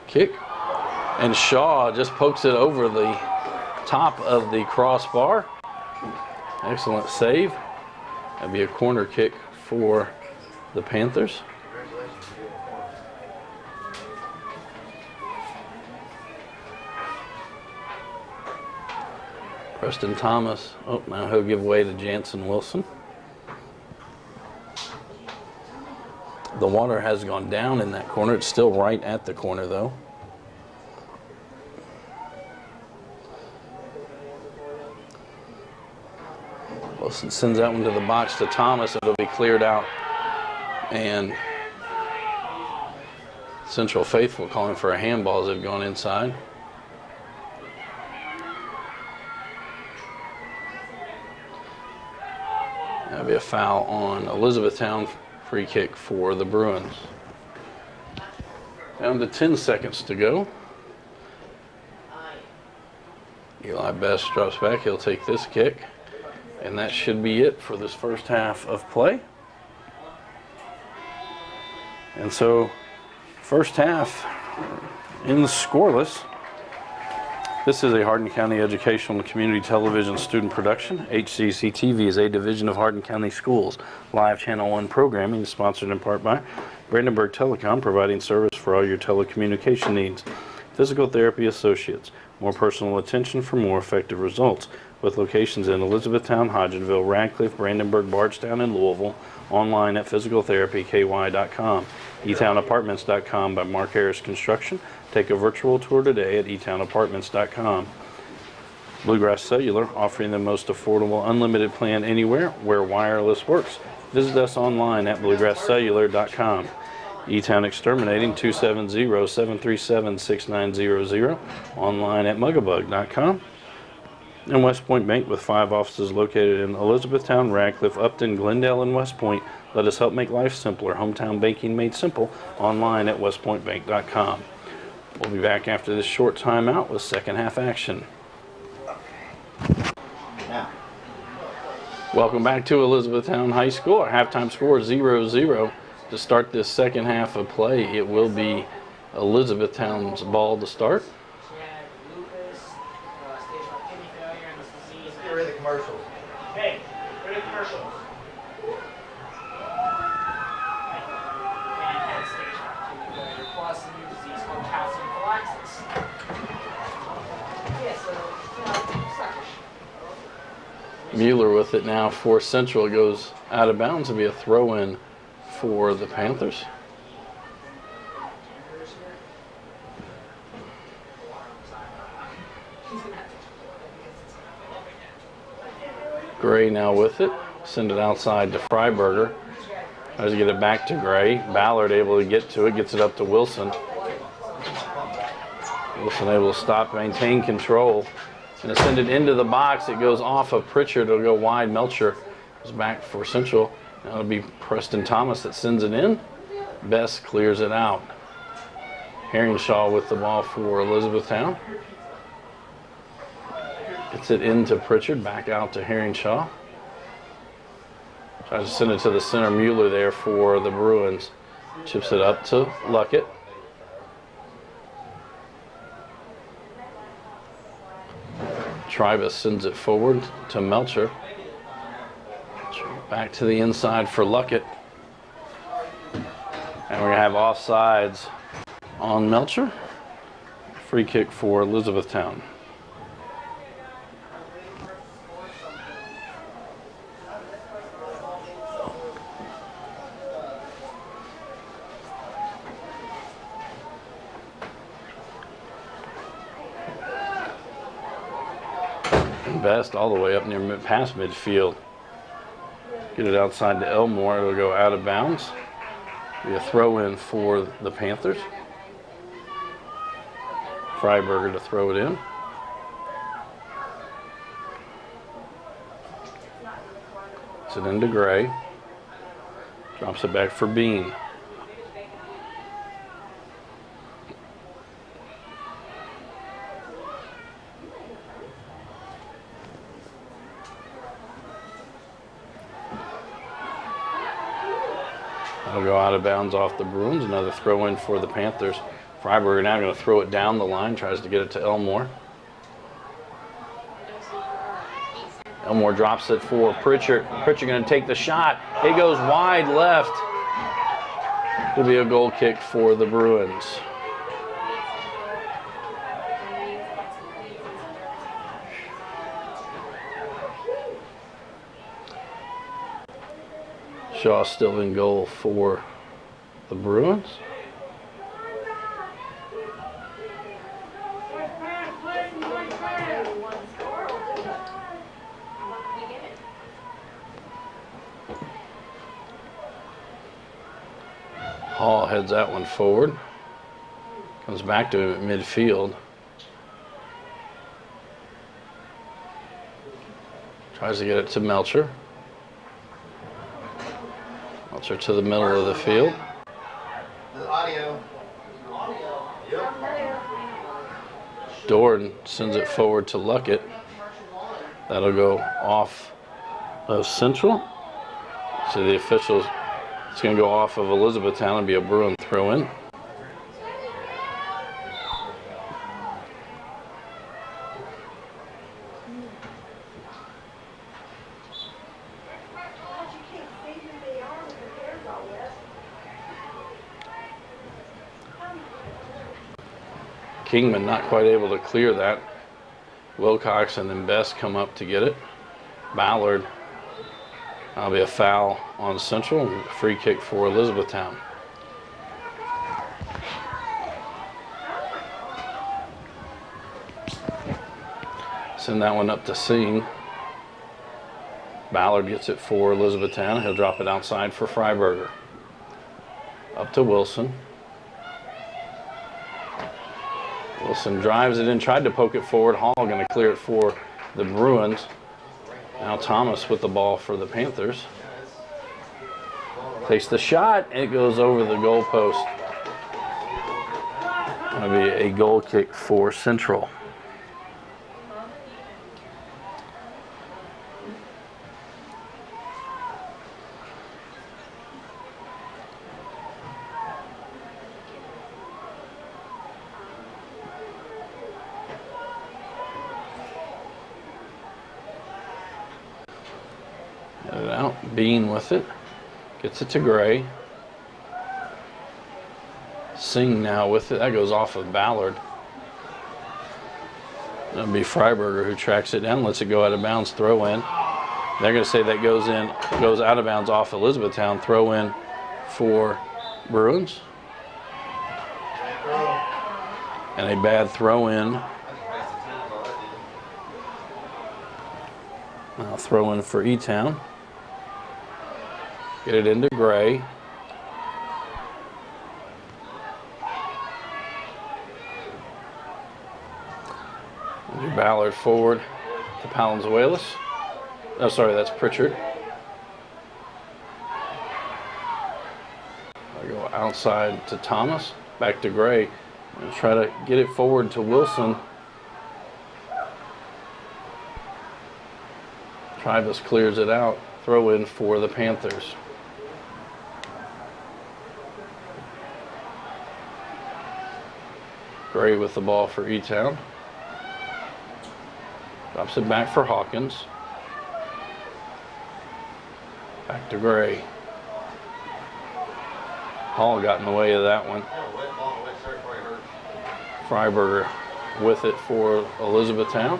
Kick, and Shaw just pokes it over the top of the crossbar. Excellent save. That'd be a corner kick for the Panthers. Preston Thomas, oh, now he'll give way to Jansen Wilson. The water has gone down in that corner. It's still right at the corner, though. Wilson sends that one to the box to Thomas. It'll be cleared out. And Central Faithful calling for a handball as they've gone inside. That'll be a foul on Elizabethtown. Free kick for the Bruins. Down to 10 seconds to go. Eli Best drops back. He'll take this kick. And that should be it for this first half of play. And so, first half in the scoreless. This is a Hardin County Educational and Community Television student production. HCEC-TV is a division of Hardin County Schools. Live Channel 1 programming is sponsored in part by Brandenburg Telecom, providing service for all your telecommunication needs. Physical Therapy Associates, more personal attention for more effective results. With locations in Elizabethtown, Hodgenville, Radcliffe, Brandenburg, Bardstown, and Louisville. Online at physicaltherapyky.com. etownapartments.com by Mark Harris Construction. Take a virtual tour today at etownapartments.com. Bluegrass Cellular, offering the most affordable unlimited plan anywhere where wireless works. Visit us online at bluegrasscellular.com. E-Town Exterminating, 270-737-6900. Online at mugabug.com. And West Point Bank, with 5 offices located in Elizabethtown, Radcliffe, Upton, Glendale, and West Point. Let us help make life simpler. Hometown banking made simple. Online at westpointbank.com. We'll be back after this short timeout with second half action. Now, Welcome back to Elizabethtown High School. Our halftime score is 0-0. To start this second half of play, it will be Elizabethtown's ball to start. She had lupus, stage 1 kidney failure, and this disease. get rid of the commercials. Hey, rid of commercials. And had stage 1 kidney failure plus a new disease called calcium phylaxis. Yeah, so, suckish. Mueller with it now for Central. It goes out of bounds. It'll be a throw-in for the Panthers. Gray now with it. Send it outside to Freiberger. Tries to get it back to Gray. Ballard able to get to it. Gets it up to Wilson. Wilson able to stop, maintain control. And send it into the box. It goes off of Pritchard. It'll go wide. Melcher is back for Central. Now it'll be Preston Thomas that sends it in. Best clears it out. Herringshaw with the ball for Elizabethtown. Gets it into Pritchard, back out to Herringshaw. Tries to send it to the center. Mueller there for the Bruins. Chips it up to Luckett. Tribus sends it forward to Melcher. Back to the inside for Luckett. And we're going to have offsides on Melcher. Free kick for Elizabethtown. Best all the way up near past midfield. Get it outside to Elmore. It'll go out of bounds. Be a throw-in for the Panthers. Freiberger to throw it in. Gets it into Gray. Drops it back for Bean. That'll go out of bounds off the Bruins. Another throw in for the Panthers. Freiberger now going to throw it down the line. Tries to get it to Elmore. Elmore drops it for Pritchard. Pritchard going to take the shot. It goes wide left. It'll be a goal kick for the Bruins. Shaw still in goal for the Bruins. heads that one forward. Comes back to him at midfield. Tries to get it to Melcher. Melcher to the middle of the field. The audio. Yep. Doran sends it forward to Luckett. That'll go off of Central. So the officials, it's going to go off of Elizabethtown and be a Bruin throw-in. Kingman not quite able to clear that. Wilcox and then Best come up to get it. Ballard, that'll be a foul on Central. Free kick for Elizabethtown. Send that one up to Singh. Ballard gets it for Elizabethtown. He'll drop it outside for Freiberger. Up to Wilson. Wilson drives it in, tried to poke it forward. Hall going to clear it for the Bruins. Now Thomas with the ball for the Panthers. Takes the shot, it goes over the goal post. That'll be a goal kick for Central. Get it out. Bean with it. Gets it to Gray. Singh now with it. That goes off of Ballard. That'll be Freiberger who tracks it down, lets it go out of bounds, throw in. They're going to say that goes out of bounds off Elizabethtown, throw in for Bruins. And a bad throw in. Now throw in for E-Town. Get it into Gray. Andrew Ballard forward to Palenzuelos. Oh, sorry, that's Pritchard. I go outside to Thomas. Back to Gray. And try to get it forward to Wilson. Travis clears it out. Throw in for the Panthers. Gray with the ball for E-Town. Drops it back for Hawkins. Back to Gray. Hall got in the way of that one. Freiberger with it for Elizabethtown.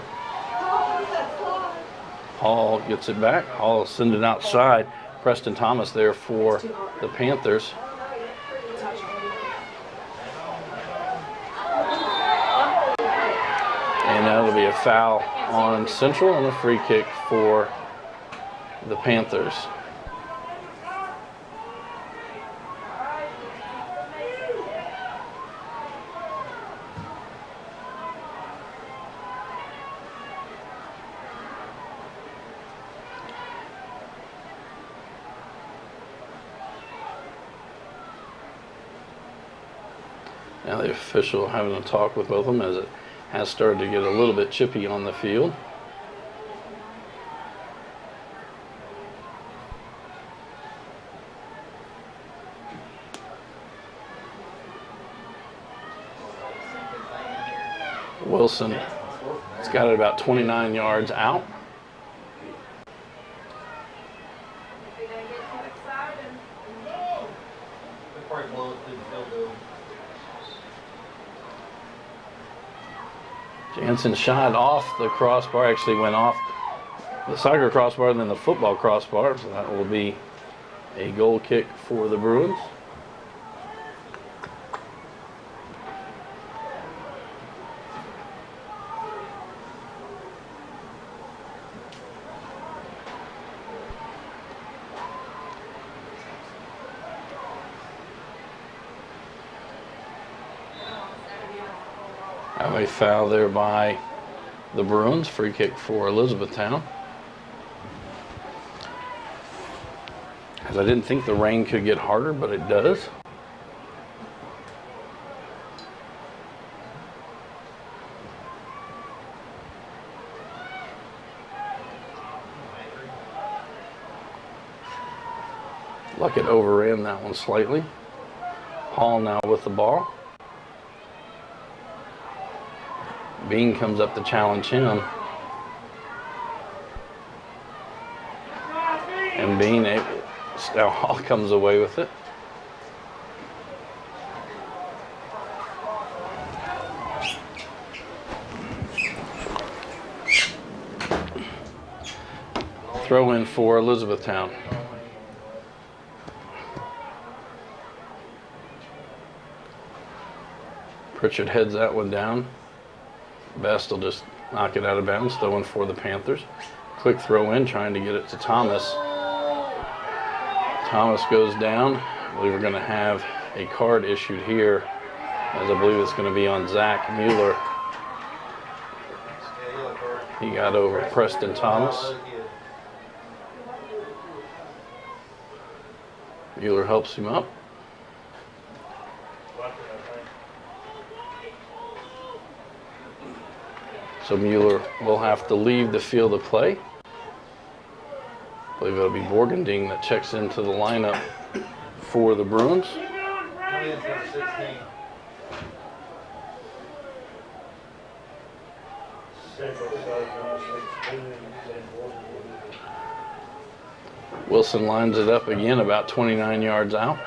Hall gets it back. Hall will send it outside. Preston Thomas there for the Panthers. And that'll be a foul on Central and a free kick for the Panthers. Now the official having a talk with both of them as it has started to get a little bit chippy on the field. Wilson has got it about 29 yards out. Jansen shot off the crossbar, actually went off the soccer crossbar and then the football crossbar, so that will be a goal kick for the Bruins. Have a foul there by the Bruins. Free kick for Elizabethtown. As I didn't think the rain could get harder, but it does. Luckett overran that one slightly. Hall now with the ball. Bean comes up to challenge him. And Bean, now Hall comes away with it. Throw in for Elizabethtown. Pritchard heads that one down. Best will just knock it out of bounds, throwing for the Panthers. Quick throw in, trying to get it to Thomas. Thomas goes down. I believe we're going to have a card issued here, as I believe it's going to be on Zach Mueller. He got over Preston Thomas. Mueller helps him up. So Mueller will have to leave the field of play. I believe it'll be Borgending that checks into the lineup for the Bruins. Wilson lines it up again about 29 yards out.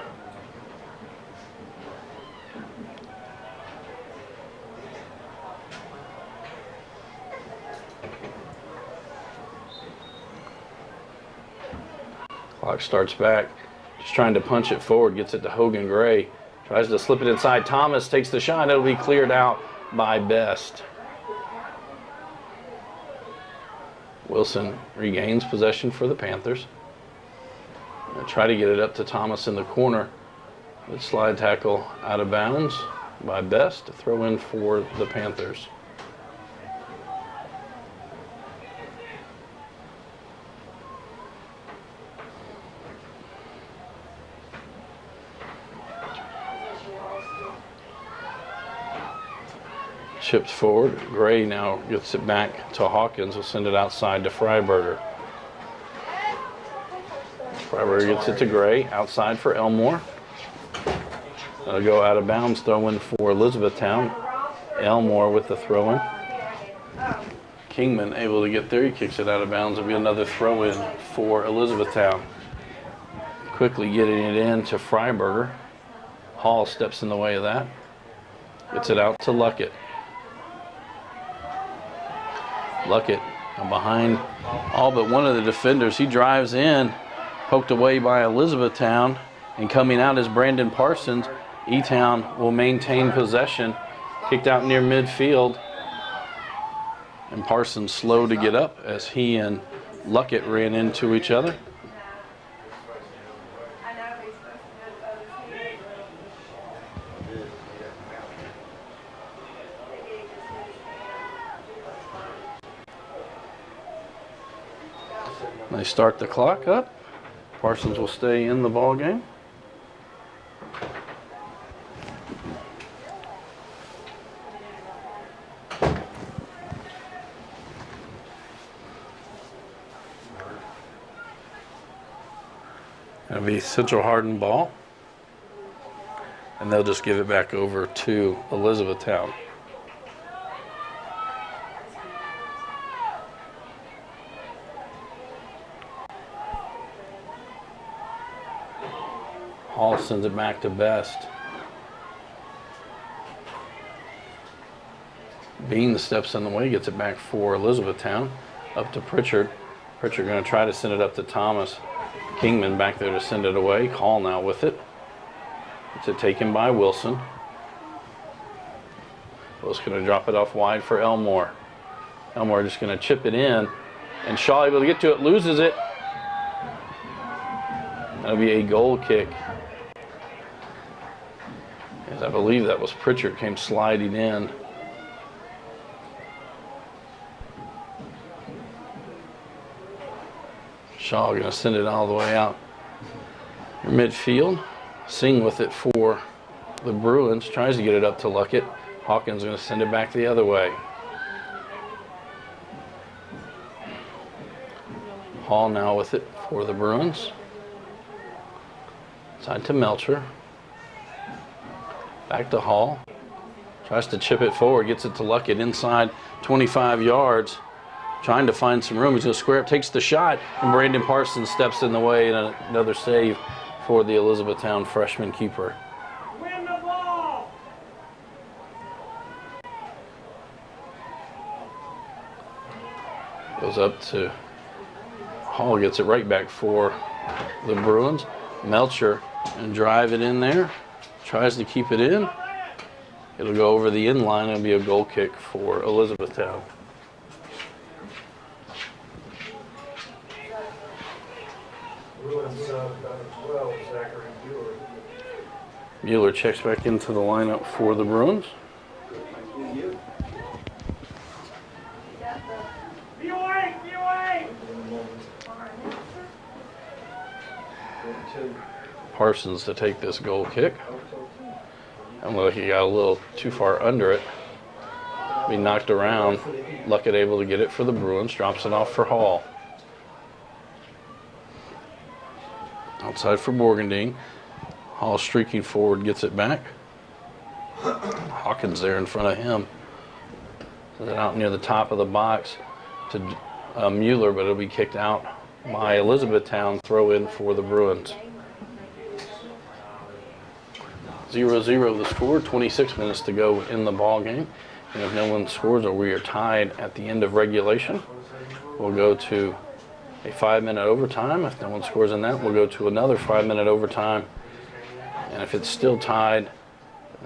Clock starts back, just trying to punch it forward, gets it to Hogan Gray, tries to slip it inside. Thomas takes the shot, it'll be cleared out by Best. Wilson regains possession for the Panthers. They'll try to get it up to Thomas in the corner. The slide tackle out of bounds by Best, to throw in for the Panthers. Chips forward. Gray now gets it back to Hawkins. Will send it outside to Freiberger. Freiberger gets it to Gray. Outside for Elmore. That'll go out of bounds. Throw in for Elizabethtown. Elmore with the throw in. Kingman able to get there. He kicks it out of bounds. It'll be another throw in for Elizabethtown. Quickly getting it in to Freiberger. Hall steps in the way of that. Gets it out to Luckett. Luckett behind all but one of the defenders. He drives in, poked away by Elizabethtown, and coming out is Brandon Parsons. E-Town will maintain possession. Kicked out near midfield. And Parsons slow to get up as he and Luckett ran into each other. They start the clock up. Parsons will stay in the ball game. It'll be Central Hardin ball. And they'll just give it back over to Elizabethtown. Hall sends it back to Best. Bean steps in the way, gets it back for Elizabethtown. Up to Pritchard. Pritchard going to try to send it up to Thomas. Kingman back there to send it away. Hall now with it. It's a taken by Wilson. Wilson's going to drop it off wide for Elmore. Elmore just going to chip it in. And Shaw able to get to it, loses it. That'll be a goal kick. As I believe that was Pritchard came sliding in. Shaw going to send it all the way out midfield. Sing with it for the Bruins. Tries to get it up to Luckett. Hawkins going to send it back the other way. Hall now with it for the Bruins. Side to Melcher. Back to Hall. Tries to chip it forward. Gets it to Luckett inside 25 yards. Trying to find some room. He's going to square up. Takes the shot. And Brandon Parsons steps in the way. And another save for the Elizabethtown freshman keeper. Win the ball! Goes up to Hall, gets it right back for the Bruins. Melcher and drive it in there. Tries to keep it in. It'll go over the end line. It'll be a goal kick for Elizabethtown. Bruins number 12, Zachary Mueller. Mueller checks back into the lineup for the Bruins. Be away! Be away! Parsons to take this goal kick. And look, he got a little too far under it. Be knocked around. Luckett able to get it for the Bruins. Drops it off for Hall. Outside for Borgendine. Hall streaking forward, gets it back. Hawkins there in front of him. Sends it out near the top of the box to Mueller, but it'll be kicked out by Elizabethtown. Throw in for the Bruins. 0-0 the score, 26 minutes to go in the ball game. And if no one scores or we are tied at the end of regulation, we'll go to a 5-minute overtime. If no one scores in that, we'll go to another 5-minute overtime. And if it's still tied,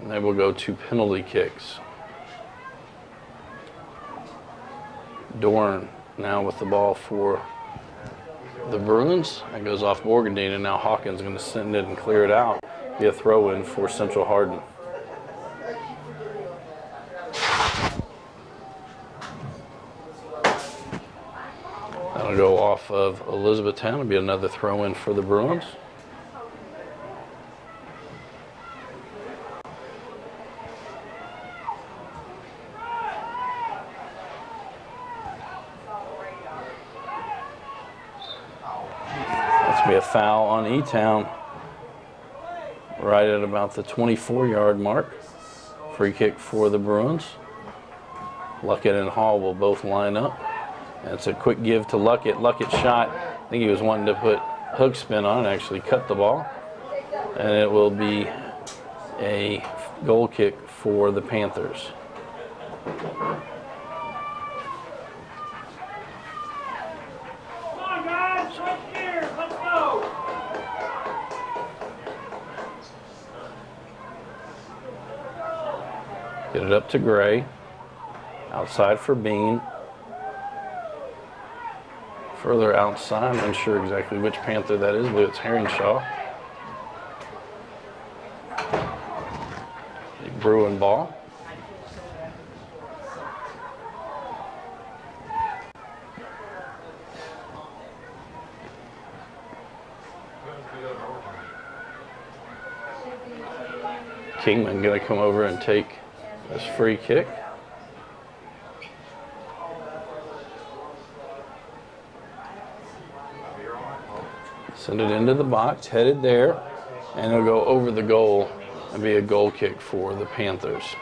then we'll go to penalty kicks. Dorn now with the ball for the Bruins. That goes off Borgendine, and now Hawkins is going to send it and clear it out. Be a throw-in for Central Hardin. That'll go off of Elizabethtown. It'll be another throw-in for the Bruins. That's going to be a foul on E-Town. Right at about the 24-yard mark. Free kick for the Bruins. Luckett and Hall will both line up. That's a quick give to Luckett. Luckett shot. I think he was wanting to put hook spin on and actually cut the ball. And it will be a goal kick for the Panthers. Come on, guys! Right here! Let's go! Get it up to Gray. Outside for Bean. Further outside, I'm unsure exactly which Panther that is, but it's Herringshaw. A Bruin ball. Kingman going to come over and take this free kick. Send it into the box, headed there, and it'll go over the goal and be a goal kick for the Panthers.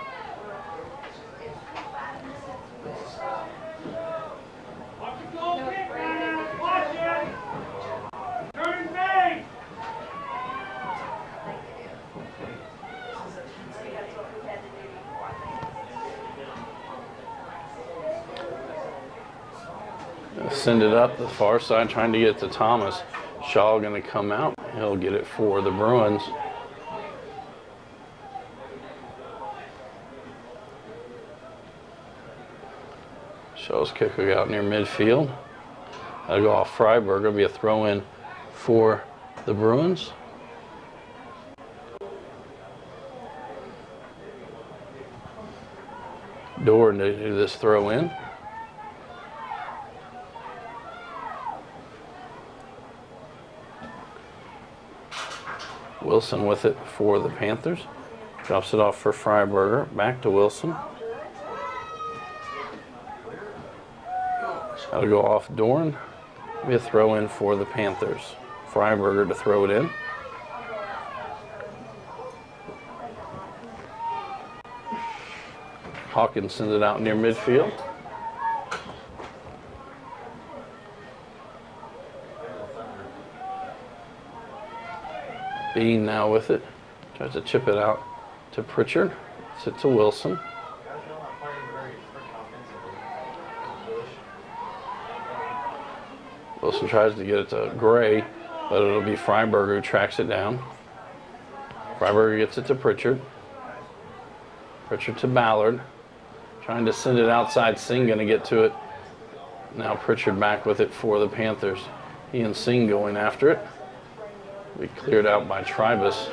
Watch the goal kick, man! Watch it! Turn and face! Send it up the far side, trying to get to Thomas. Shaw going to come out. He'll get it for the Bruins. Shaw's kick will go out near midfield. That'll go off Freiberg. It'll be a throw-in for the Bruins. Dorn to do this throw-in. Wilson with it for the Panthers. Drops it off for Freiberger. Back to Wilson. That'll go off Dorn. Be a throw in for the Panthers. Freiberger to throw it in. Hawkins sends it out near midfield. Bean now with it. Tries to chip it out to Pritchard. Sit to Wilson. Wilson tries to get it to Gray, but it'll be Freiberger who tracks it down. Freiberger gets it to Pritchard. Pritchard to Ballard. Trying to send it outside. Singh going to get to it. Now Pritchard back with it for the Panthers. He and Singh going after it. Be cleared out by Tribus.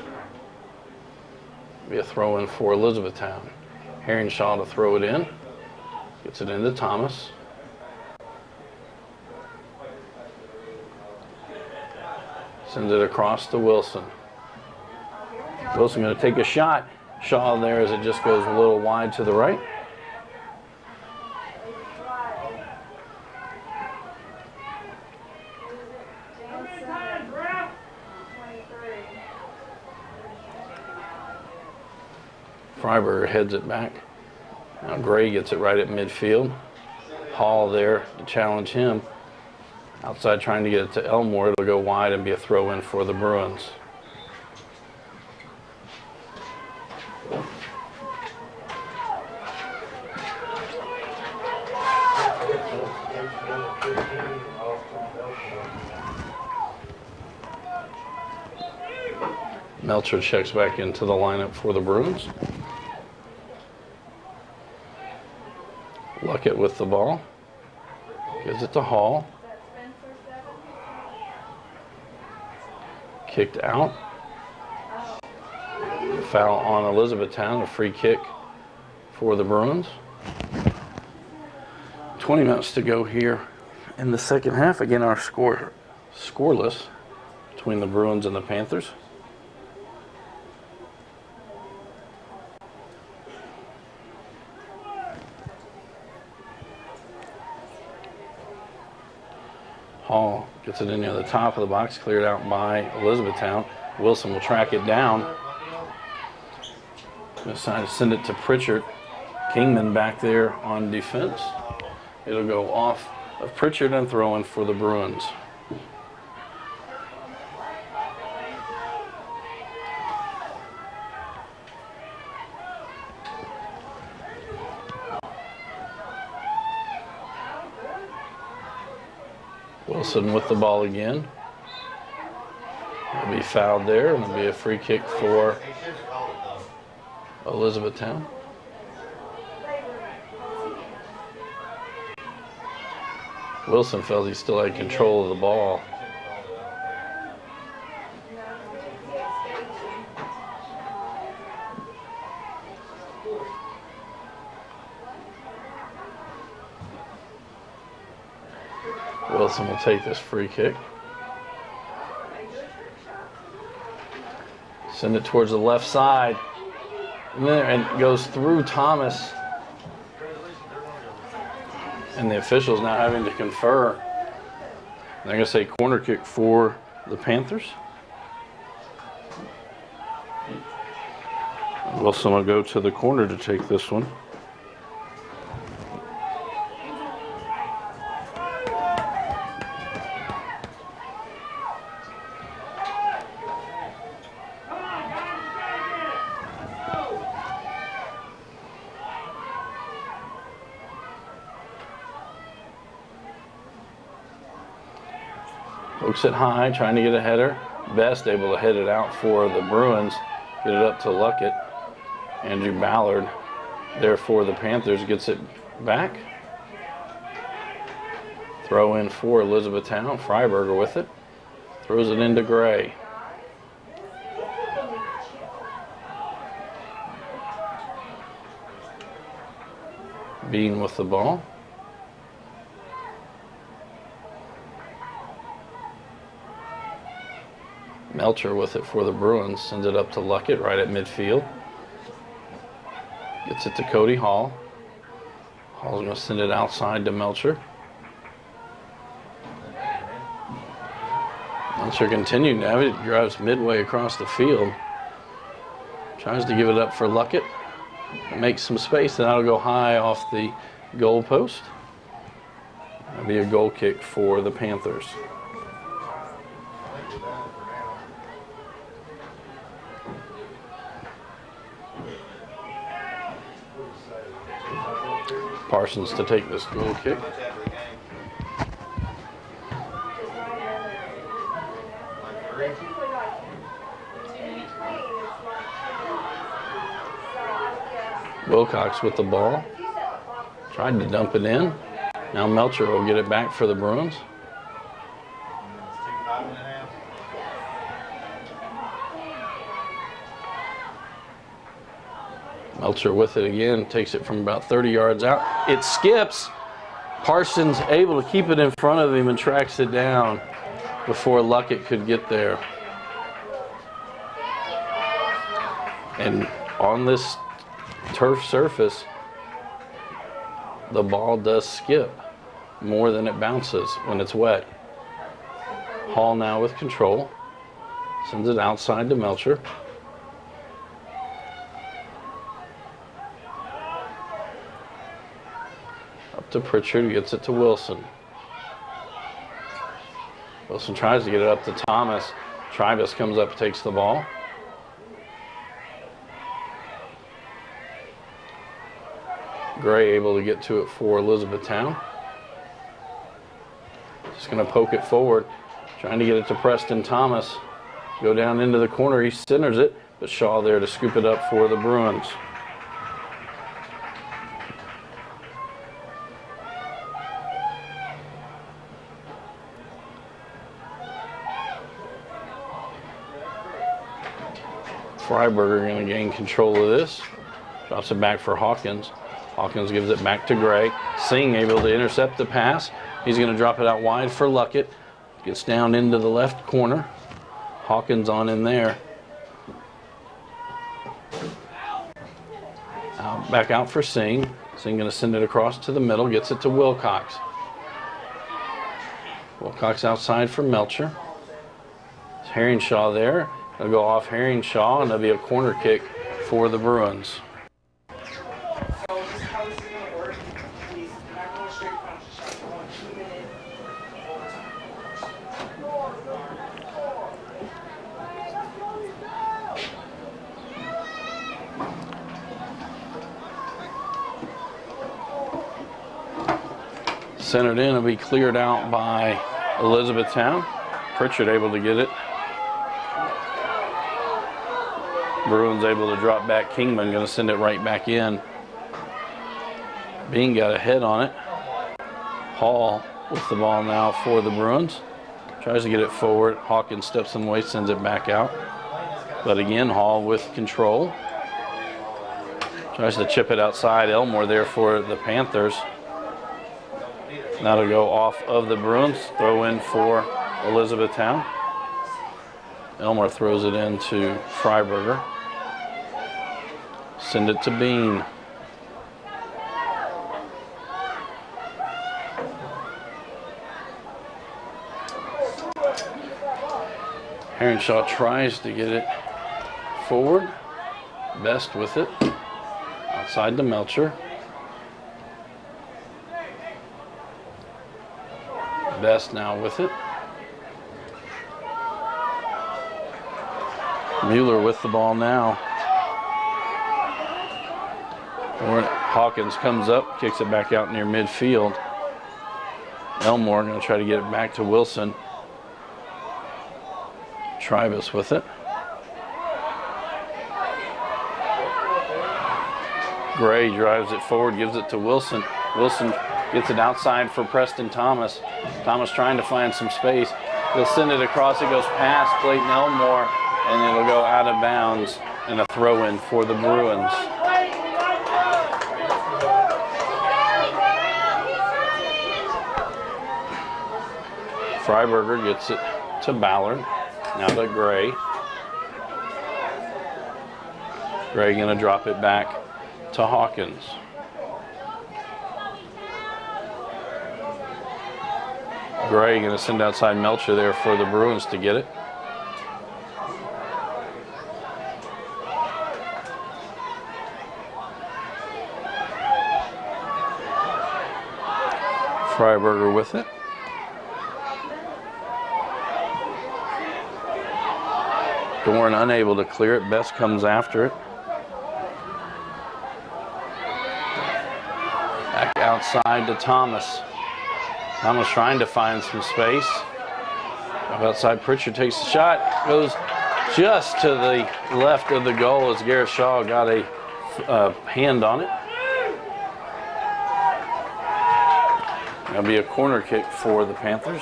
Be a throw in for Elizabethtown. Herringshaw to throw it in. Gets it into Thomas. Sends it across to Wilson. Wilson going to take a shot. Shaw there as it just goes a little wide to the right. Freiberger heads it back. Now Gray gets it right at midfield. Hall there to challenge him. Outside trying to get it to Elmore. It'll go wide and be a throw in for the Bruins. Melcher checks back into the lineup for the Bruins. Luckett with the ball. Gives it to Hall. Kicked out. Foul on Elizabethtown, a free kick for the Bruins. 20 minutes to go here in the second half. Again, our score scoreless between the Bruins and the Panthers. Hall gets it in near the top of the box, cleared out by Elizabethtown. Wilson will track it down. Decide to send it to Pritchard. Kingman back there on defense. It'll go off of Pritchard and throw in for the Bruins. Wilson with the ball again. He'll be fouled there, and it'll be a free kick for Elizabethtown. Wilson felt he still had control of the ball. Wilson will take this free kick. Send it towards the left side. And goes through Thomas. And the officials now having to confer. They're going to say corner kick for the Panthers. Wilson will go to the corner to take this one. Hooks it high, trying to get a header. Best able to head it out for the Bruins. Get it up to Luckett. Andrew Ballard, there for the Panthers, gets it back. Throw in for Elizabethtown. Freiberger with it. Throws it into Gray. Bean with the ball. Melcher with it for the Bruins. Sends it up to Luckett right at midfield. Gets it to Cody Hall. Hall's going to send it outside to Melcher. Melcher continuing to have it. Drives midway across the field. Tries to give it up for Luckett. Makes some space, and that'll go high off the goal post. That'll be a goal kick for the Panthers. Parsons to take this goal kick. Wilcox with the ball. Tried to dump it in. Now Melcher will get it back for the Bruins. Melcher with it again, takes it from about 30 yards out. It skips. Parsons able to keep it in front of him and tracks it down before Luckett could get there. And on this turf surface, the ball does skip more than it bounces when it's wet. Hall now with control. Sends it outside to Melcher. Up to Pritchard, gets it to Wilson. Wilson tries to get it up to Thomas. Tribus comes up, takes the ball. Gray able to get to it for Elizabethtown. Just going to poke it forward, trying to get it to Preston Thomas. Go down into the corner, he centers it, but Shaw there to scoop it up for the Bruins. Freiberger going to gain control of this. Drops it back for Hawkins. Hawkins gives it back to Gray. Singh able to intercept the pass. He's going to drop it out wide for Luckett. Gets down into the left corner. Hawkins on in there. Back out for Singh. Singh going to send it across to the middle. Gets it to Wilcox. Wilcox outside for Melcher. It's Herringshaw there. They'll go off Herringshaw, and there'll be a corner kick for the Bruins. So this is how this is going to work. He's not going straight punch. He's going 2-minute overtime. Centered in, will be cleared out by Elizabethtown. Pritchard able to get it. Bruins able to drop back. Kingman going to send it right back in. Bean got a head on it. Hall with the ball now for the Bruins. Tries to get it forward. Hawkins steps in the way, sends it back out. But again, Hall with control. Tries to chip it outside. Elmore there for the Panthers. That'll go off of the Bruins. Throw in for Elizabethtown. Elmore throws it into Freiberger. Send it to Bean. Herringshaw tries to get it forward. Best with it. Outside to Melcher. Best now with it. Mueller with the ball now. Hawkins comes up, kicks it back out near midfield. Elmore going to try to get it back to Wilson. Tribus with it. Gray drives it forward, gives it to Wilson. Wilson gets it outside for Preston Thomas. Thomas trying to find some space. He'll send it across. It goes past Clayton Elmore, and it'll go out of bounds and a throw-in for the Bruins. Freiberger gets it to Ballard. Now to Gray. Gray gonna drop it back to Hawkins. Gray gonna send outside Melcher there for the Bruins to get it. Freiberger with it. Dorn unable to clear it. Best comes after it. Back outside to Thomas. Thomas trying to find some space. Up outside, Pritchard takes the shot. Goes just to the left of the goal as Garrett Shaw got a hand on it. That'll be a corner kick for the Panthers.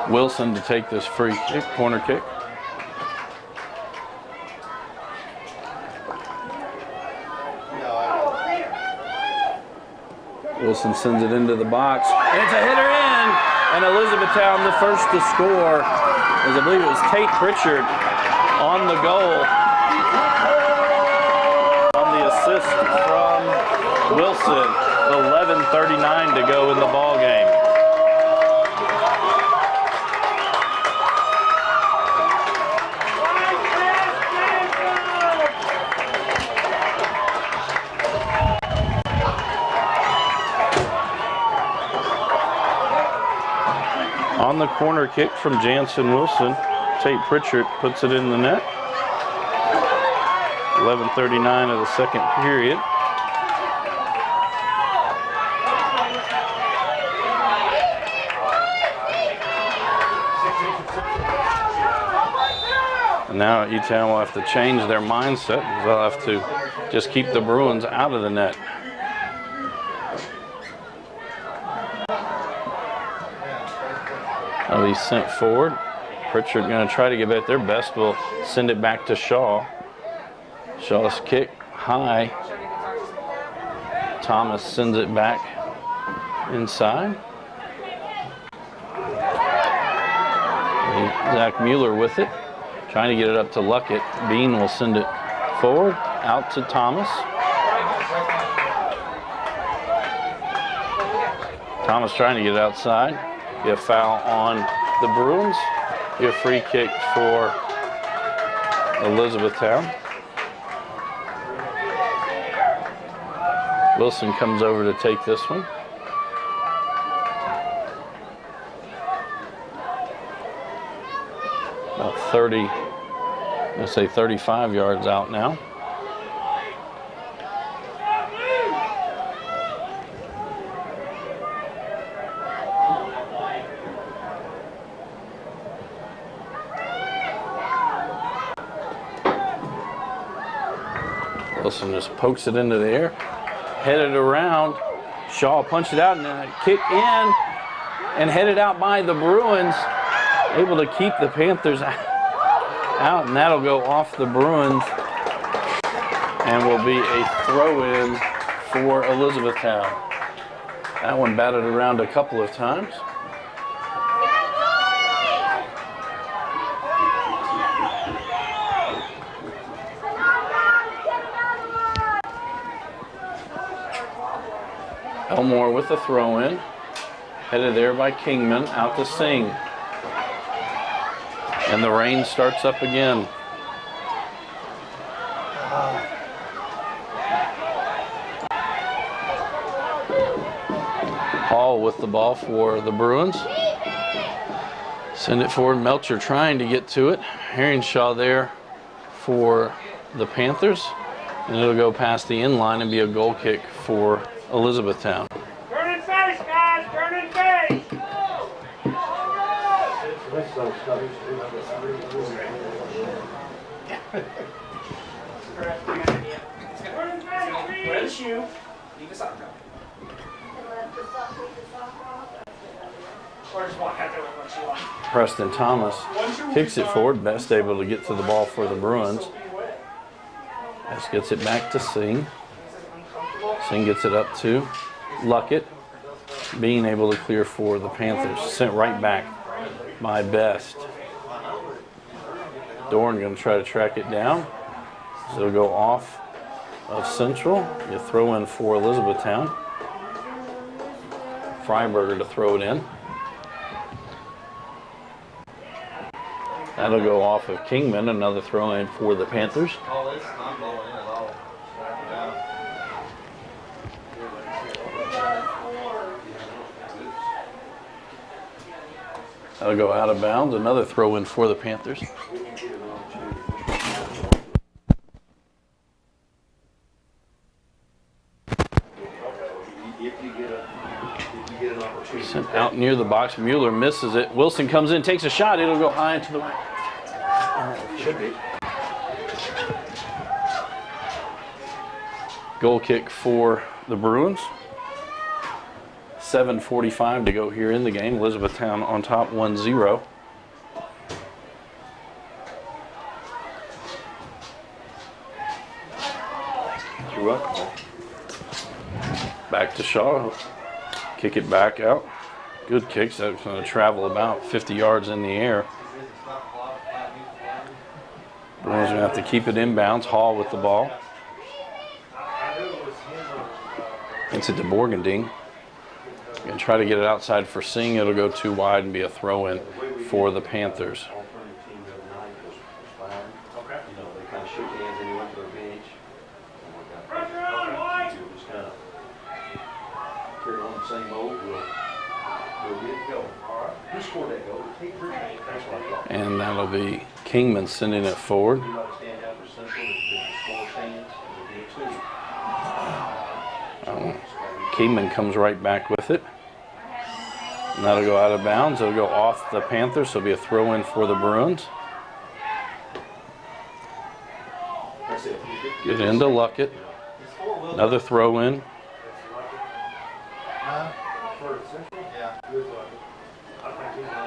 Wilson to take this free kick, corner kick. Wilson sends it into the box, and it's a header in, and Elizabethtown the first to score, as I believe it was Tate Pritchard on the goal. On the assist from Wilson, 11:39 to go in the ball game. On the corner kick from Jansen Wilson, Tate Pritchard puts it in the net. 11:39 of the second period. And now E-Town will have to change their mindset. They'll have to just keep the Bruins out of the net. That'll be sent forward. Pritchard going to try to get back. Their best will send it back to Shaw. Shaw's kick high. Thomas sends it back inside. Zach Mueller with it, trying to get it up to Luckett. Bean will send it forward, out to Thomas. Thomas trying to get it outside. Be a foul on the Bruins. Be a free kick for Elizabethtown. Wilson comes over to take this one. About 30, let's say 35 yards out now. Wilson just pokes it into the air, headed around. Shaw punched it out and a kick in and headed out by the Bruins. Able to keep the Panthers out, and that'll go off the Bruins and will be a throw-in for Elizabethtown. That one batted around a couple of times. Elmore with the throw-in, headed there by Kingman, out to Singh. And the rain starts up again. Hall with the ball for the Bruins. Send it forward, Melcher trying to get to it. Herringshaw there for the Panthers. And it'll go past the end line and be a goal kick for Elizabethtown. Turn and face, guys! Turn and face! Wear the shoe. Leave the sock on. Or just walk out there with one shoe on. Preston Thomas kicks it forward. Best able to get to the ball for the Bruins. Best gets it back to Singh. Wilson gets it up to Luckett, being able to clear for the Panthers. Sent right back by Best. Dorn going to try to track it down. So it'll go off of Central. You throw in for Elizabethtown. Freiberger to throw it in. That'll go off of Kingman, another throw in for the Panthers. Oh, it's not blowing in at all. That'll go out of bounds, another throw in for the Panthers. Sent out near the box. Mueller misses it. Wilson comes in, takes a shot. It'll go high into the right. Should be. Goal kick for the Bruins. 7:45 to go here in the game. Elizabethtown on top 1-0. You're welcome. Back to Shaw. Kick it back out. Good kicks. That's going to travel about 50 yards in the air. Bruins going to have to keep it inbounds. Hall with the ball. It's it to Borgending. Going to try to get it outside for Singh. It'll go too wide and be a throw-in for the Panthers. And that'll be Kingman sending it forward. Kingman comes right back with it. And that'll go out of bounds. It'll go off the Panthers, so it'll be a throw-in for the Bruins. Get into Luckett. Another throw-in.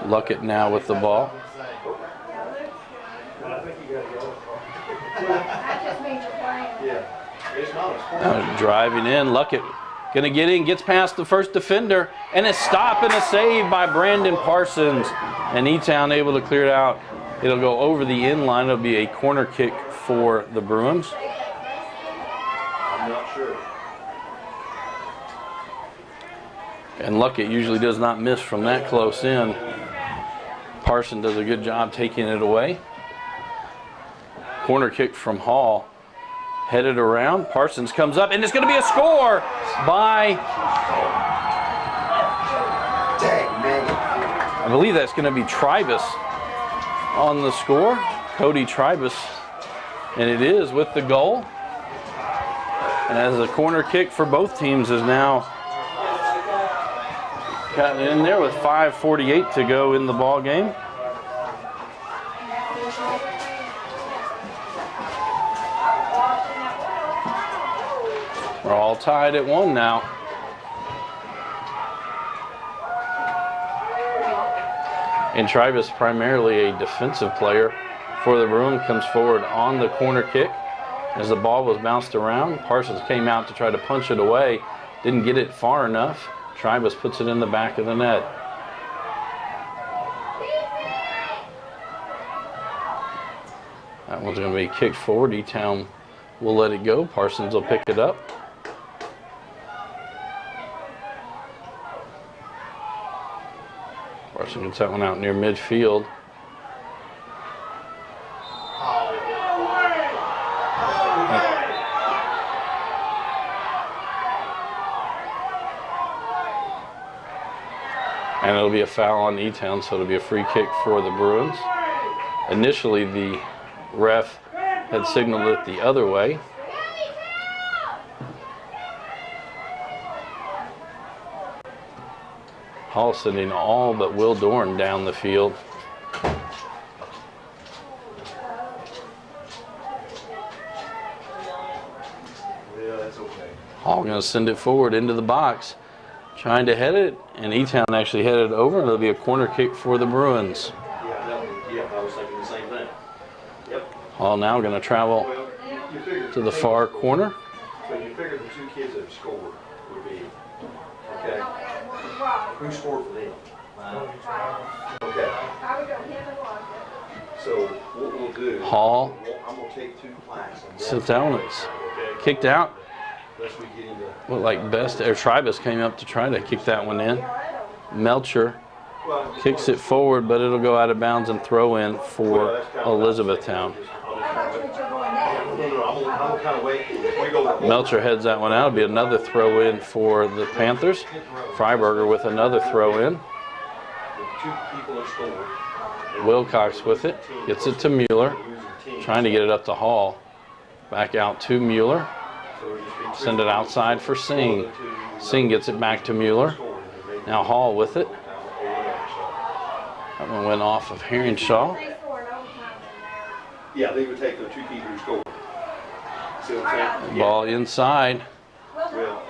Luckett now with the ball. Now driving in, Luckett gonna get in, gets past the first defender, and a stop and a save by Brandon Parsons. And E-Town able to clear it out. It'll go over the end line. It'll be a corner kick for the Bruins. I'm not sure. And Luckett usually does not miss from that close in. Parson does a good job taking it away. Corner kick from Hall. Headed around. Parsons comes up, and it's going to be a score by... I believe that's going to be Tribus on the score. Cody Tribus. And it is with the goal. As a corner kick for both teams is now got in there with 5:48 to go in the ball game. We're all tied at 1 now. And Tribus, primarily a defensive player for the Bruins, comes forward on the corner kick. As the ball was bounced around, Parsons came out to try to punch it away. Didn't get it far enough. Tribus puts it in the back of the net. That one's going to be kicked forward. E-Town will let it go. Parsons will pick it up. Parsons gets that one out near midfield. And it'll be a foul on E-Town, so it'll be a free kick for the Bruins. Initially, the ref had signaled it the other way. Hall sending all but Will Dorn down the field. Yeah, that's okay. Hall going to send it forward into the box. Trying to head it, and E-Town actually headed over, and it'll be a corner kick for the Bruins. Yeah, I was thinking the same thing. Yep. Hall now going to travel Well, you figured. to the far corner. So you figure the two kids that have scored would be, okay? Who scored for them? Okay. So what we'll do. Hall. I'm gonna take two plaques. Sit down. It's kicked out. Lest we get into. Looked like Best or Tribus came up to try to kick that one in. Melcher kicks it forward, but it'll go out of bounds and throw in for Elizabethtown. I'm kind of wait. We go. Melcher heads that one out. It'll be another throw in for the Panthers. Freiberger with another throw in. Two people have scored. Wilcox with it. Gets it to Mueller. Trying to get it up to Hall. Back out to Mueller. Send it outside for Singh. Singh gets it back to Mueller. Now Hall with it. That one went off of Heronshaw. Yeah, they would take the two people who scored. See what I'm saying? Ball inside.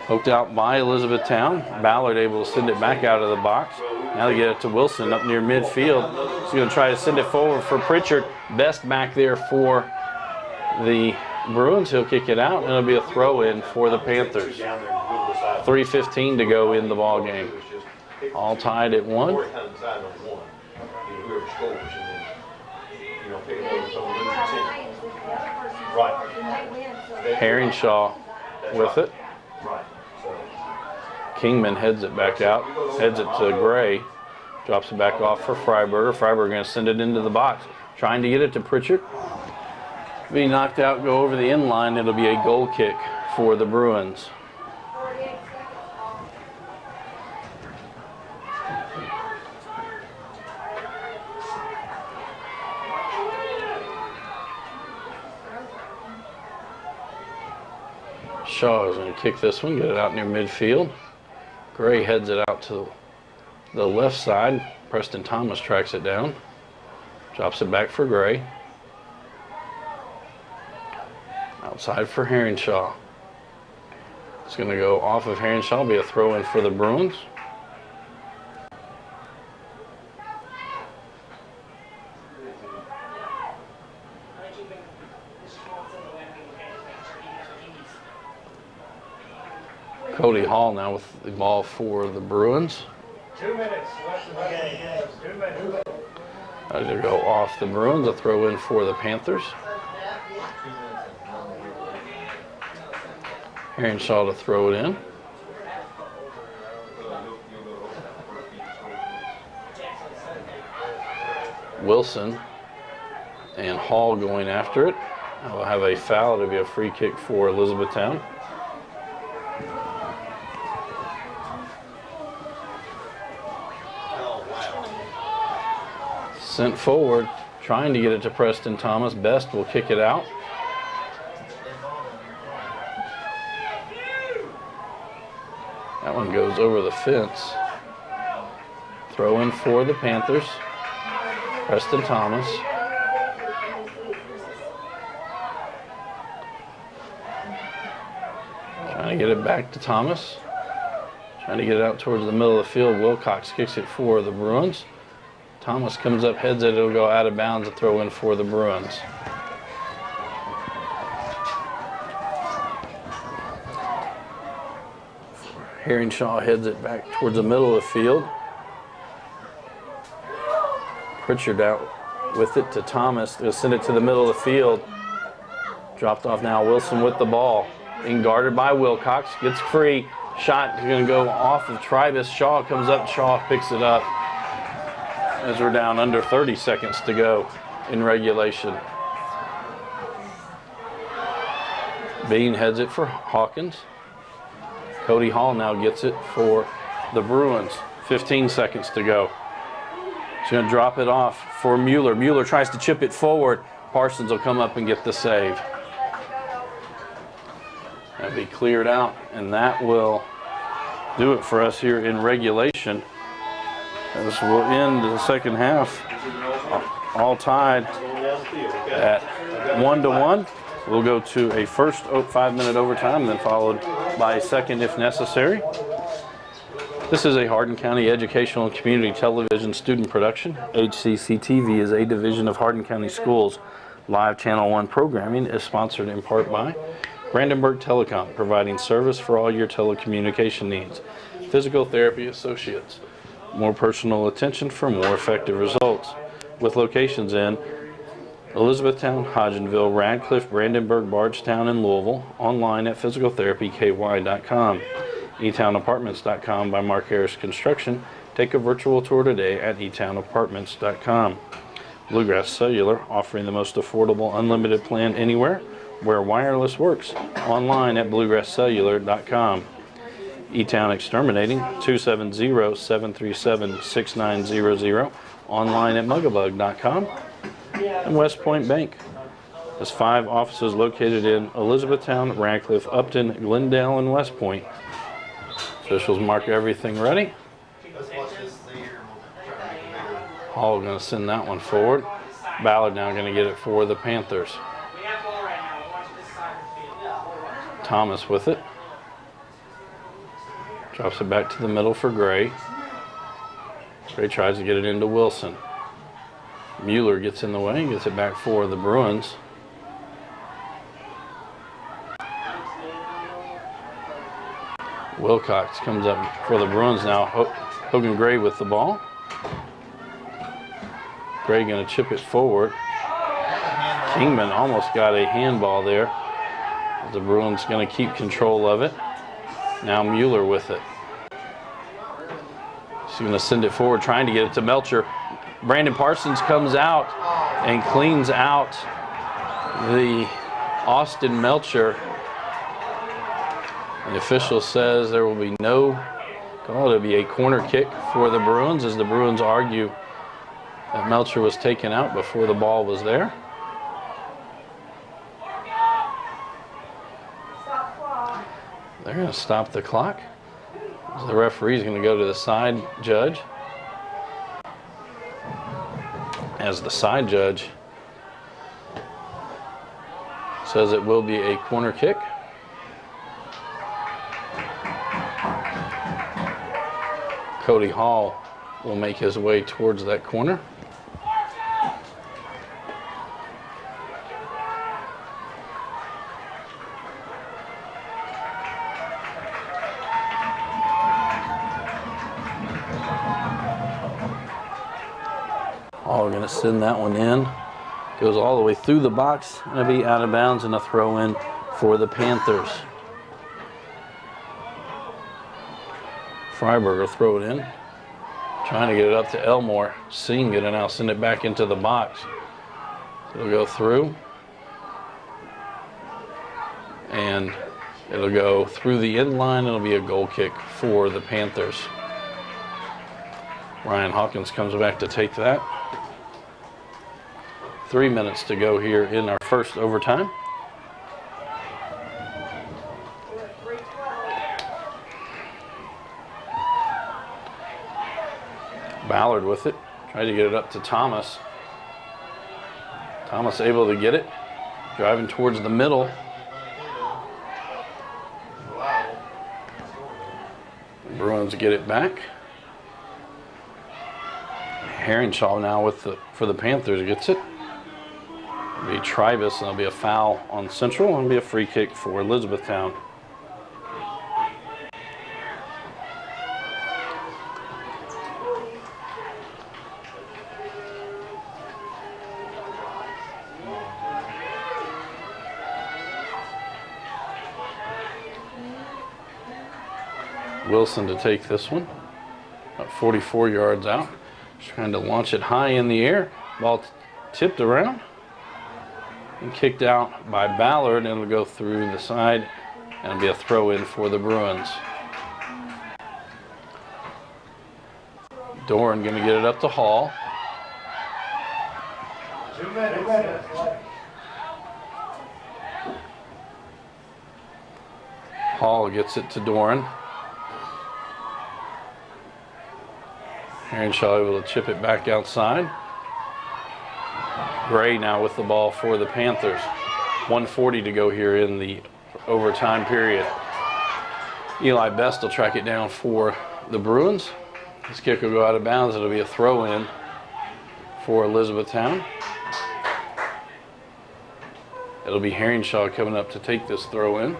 Poked out by Elizabethtown. Ballard able to send it back out of the box. Now they get it to Wilson up near midfield. He's going to try to send it forward for Pritchard. Best back there for the Bruins. He'll kick it out, and it'll be a throw-in for the Panthers. 3:15 to go in the ball game. All tied at 1. Heronshaw with it. Kingman heads it back out, heads it to Gray, drops it back off for Freiberger. Freiberger going to send it into the box, trying to get it to Pritchard. Be knocked out, go over the end line. It'll be a goal kick for the Bruins. Shaw is going to kick this one, get it out near midfield. Gray heads it out to the left side. Preston Thomas tracks it down. Drops it back for Gray. Outside for Heronshaw. It's going to go off of Heronshaw, be a throw in for the Bruins. Cody Hall now with the ball for the Bruins. 2 minutes left in the game. 2 minutes. It'll go off the Bruins, a throw in for the Panthers. Heronshaw to throw it in. Wilson and Hall going after it. We'll have a foul. It'll be a free kick for Elizabethtown. Sent forward, trying to get it to Preston Thomas. Best will kick it out. That one goes over the fence. Throw in for the Panthers. Preston Thomas. Trying to get it back to Thomas. Trying to get it out towards the middle of the field. Wilcox kicks it for the Bruins. Thomas comes up, heads it, it'll go out of bounds, a throw in for the Bruins. Heronshaw heads it back towards the middle of the field. Pritchard out with it to Thomas. They'll send it to the middle of the field. Dropped off now, Wilson with the ball. Being guarded by Wilcox, gets free. Shot is going to go off of Tribus. Shaw comes up, Shaw picks it up. As we're down under 30 seconds to go in regulation. Bean heads it for Hawkins. Cody Hall now gets it for the Bruins. 15 seconds to go. He's going to drop it off for Mueller. Mueller tries to chip it forward. Parsons will come up and get the save. That'll be cleared out, and that will do it for us here in regulation. This will end the second half, all tied at 1-1. We'll go to a first 5-minute overtime, then followed by a second if necessary. This is a Hardin County Educational and Community Television student production. HCEC-TV is a division of Hardin County Schools. Live Channel 1 programming is sponsored in part by Brandenburg Telecom, providing service for all your telecommunication needs. Physical Therapy Associates, more personal attention for more effective results. With locations in Elizabethtown, Hodgenville, Radcliffe, Brandenburg, Bardstown, and Louisville. Online at physicaltherapyky.com. eTownApartments.com by Mark Harris Construction. Take a virtual tour today at eTownApartments.com. Bluegrass Cellular, offering the most affordable unlimited plan anywhere where wireless works. Online at bluegrasscellular.com. eTown Exterminating, 270-737-6900. Online at mugabug.com. And West Point Bank has 5 offices located in Elizabethtown, Radcliffe, Upton, Glendale, and West Point. Officials mark everything ready. Hall going to send that one forward. Ballard now going to get it for the Panthers. Thomas with it. Drops it back to the middle for Gray. Gray tries to get it into Wilson. Mueller gets in the way and gets it back for the Bruins. Wilcox comes up for the Bruins now. Hogan Gray with the ball. Gray going to chip it forward. Kingman almost got a handball there. The Bruins going to keep control of it. Now Mueller with it. He's going to send it forward, trying to get it to Melcher. Brandon Parsons comes out and cleans out the Austin Melcher. The official says there will be no call. It'll be a corner kick for the Bruins as the Bruins argue that Melcher was taken out before the ball was there. They're going to stop the clock. The referee's going to go to the side judge. As the side judge says it will be a corner kick. Cody Hall will make his way towards that corner. Hall going to send that one in. Goes all the way through the box. Going to be out of bounds and a throw in for the Panthers. Freiberg will throw it in. Trying to get it up to Elmore. Seeing it and now send it back into the box. It'll go through. And it'll go through the end line. It'll be a goal kick for the Panthers. Ryan Hawkins comes back to take that. 3 minutes to go here in our first overtime. Ballard with it. Tried to get it up to Thomas. Thomas able to get it. Driving towards the middle. The Bruins get it back. Herringshaw now with for the Panthers gets it. It'll be Tribus, and there'll be a foul on Central, and it'll be a free kick for Elizabethtown. Wilson to take this one, about 44 yards out. Just trying to launch it high in the air. Ball tipped around and kicked out by Ballard, and it'll go through the side, and it'll be a throw in for the Bruins. Doran going to get it up to Hall. 2 minutes. Hall gets it to Doran. Herringshaw able to chip it back outside. Gray now with the ball for the Panthers. 1:40 to go here in the overtime period. Eli Best will track it down for the Bruins. This kick will go out of bounds. It'll be a throw in for Elizabethtown. It'll be Herringshaw coming up to take this throw in.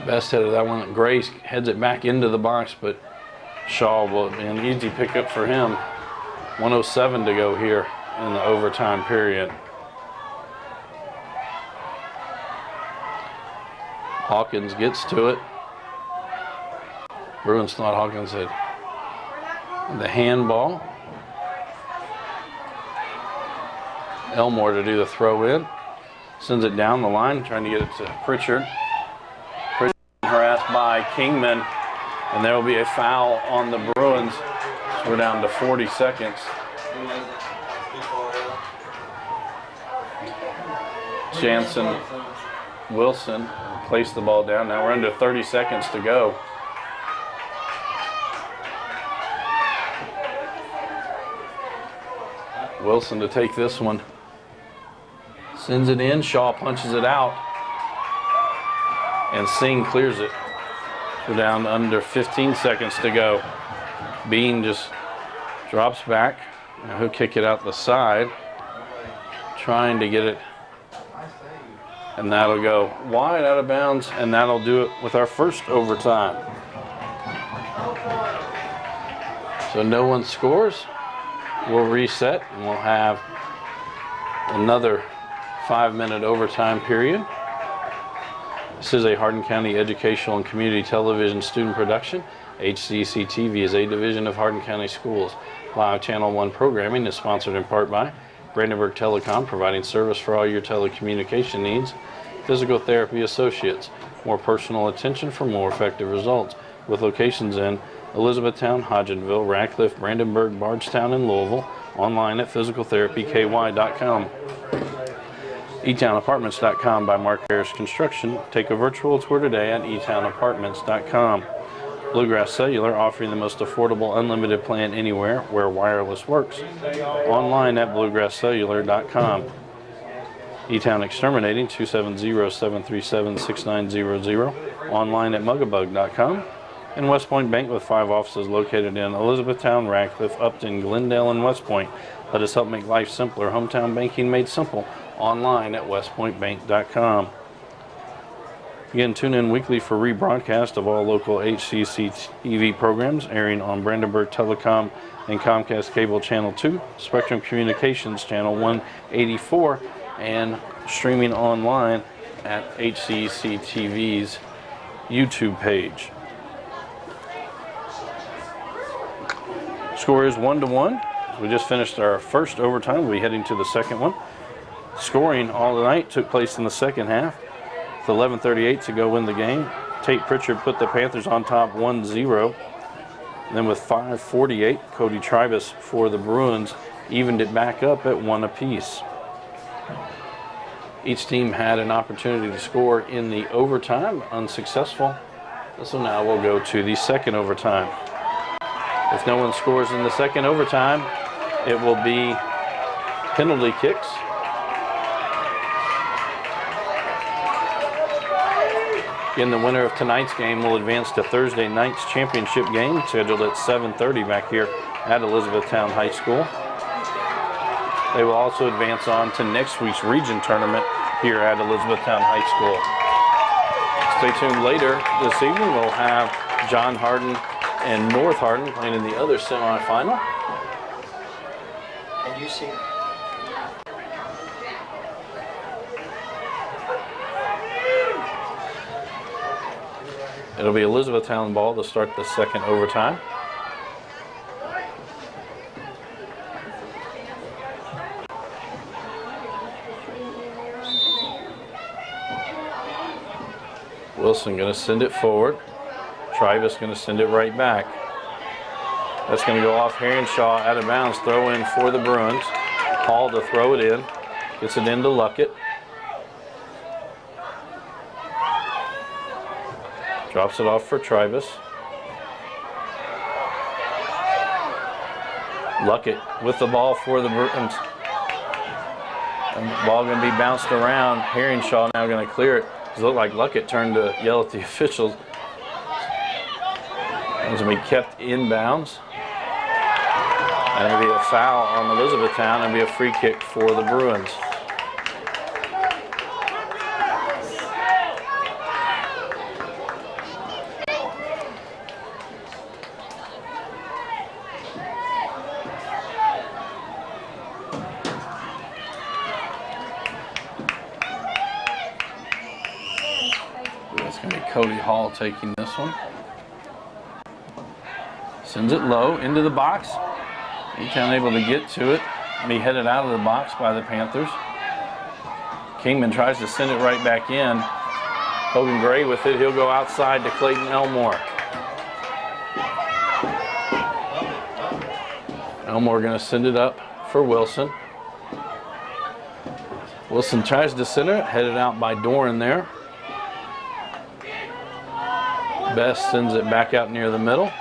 Best head of that one. Grace heads it back into the box, but Shaw will be an easy pickup for him. 1:07 to go here in the overtime period. Hawkins gets to it. Bruins thought Hawkins had the handball. Elmore to do the throw in. Sends it down the line, trying to get it to Pritchard. Pritchard harassed by Kingman, and there will be a foul on the Bruins. So we're down to 40 seconds. Jansen, Wilson placed the ball down. Now we're under 30 seconds to go. Wilson to take this one. Sends it in. Shaw punches it out. And Singh clears it. We're down under 15 seconds to go. Bean just drops back. Now he'll kick it out the side. Trying to get it. And that'll go wide out of bounds. And that'll do it with our first overtime. So no one scores. We'll reset and we'll have another 5-minute overtime period. This is a Hardin County Educational and Community Television student production. HCEC-TV is a division of Hardin County Schools. Live Channel 1 programming is sponsored in part by Brandenburg Telecom, providing service for all your telecommunication needs. Physical Therapy Associates, more personal attention for more effective results, with locations in Elizabethtown, Hodgenville, Radcliffe, Brandenburg, Bardstown, and Louisville. Online at physicaltherapyky.com. eTownApartments.com by Mark Harris Construction. Take a virtual tour today at eTownApartments.com. Bluegrass Cellular, offering the most affordable unlimited plan anywhere where wireless works. Online at bluegrasscellular.com. eTown Exterminating, 270-737-6900. Online at mugabug.com. And West Point Bank, with 5 offices located in Elizabethtown, Radcliffe, Upton, Glendale, and West Point. Let us help make life simpler. Hometown banking made simple. Online at westpointbank.com. Again, tune in weekly for rebroadcast of all local HCEC-TV programs airing on Brandenburg Telecom and Comcast Cable Channel 2, Spectrum Communications Channel 184, and streaming online at HCEC-TV's YouTube page. Score is 1-1. We just finished our first overtime. We'll be heading to the second one. Scoring all night took place in the second half. With 11:38 to go in the game, Tate Pritchard put the Panthers on top 1-0. Then with 5:48, Cody Tribus for the Bruins evened it back up at 1 apiece. Each team had an opportunity to score in the overtime, unsuccessful. So now we'll go to the second overtime. If no one scores in the second overtime, it will be penalty kicks. Again, the winner of tonight's game will advance to Thursday night's championship game, scheduled at 7:30 back here at Elizabethtown High School. They will also advance on to next week's region tournament here at Elizabethtown High School. Stay tuned later this evening. We'll have John Hardin and North Hardin playing in the other semifinal. And you see. It'll be Elizabethtown ball to start the second overtime. Wilson going to send it forward. Tribus going to send it right back. That's going to go off Herringshaw out of bounds. Throw in for the Bruins. Hall to throw it in. Gets it into Luckett. Drops it off for Tribus. Luckett with the ball for the Bruins. And the ball going to be bounced around. Herringshaw now going to clear it. It looked like Luckett turned to yell at the officials. It's going to be kept inbounds. And it'll be a foul on Elizabethtown and be a free kick for the Bruins. It's going to be Cody Hall taking this one. Sends it low into the box. Newtown able to get to it. Be headed out of the box by the Panthers. Kingman tries to send it right back in. Hogan Gray with it. He'll go outside to Clayton Elmore. Elmore going to send it up for Wilson. Wilson tries to center it. Headed out by Doran there. Best sends it back out near the middle.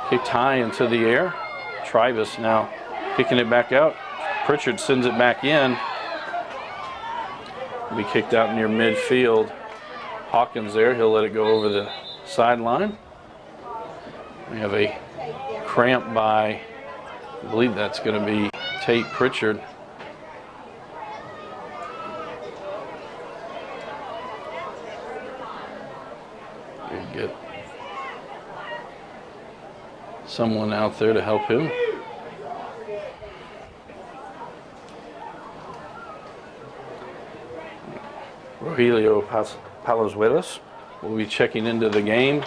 Kicked high into the air. Tribus now kicking it back out. Pritchard sends it back in. Be kicked out near midfield. Hawkins there. He'll let it go over the sideline. We have a cramp by, I believe that's going to be Tate Pritchard. Get someone out there to help him. Rogelio Palazuelos will be checking into the game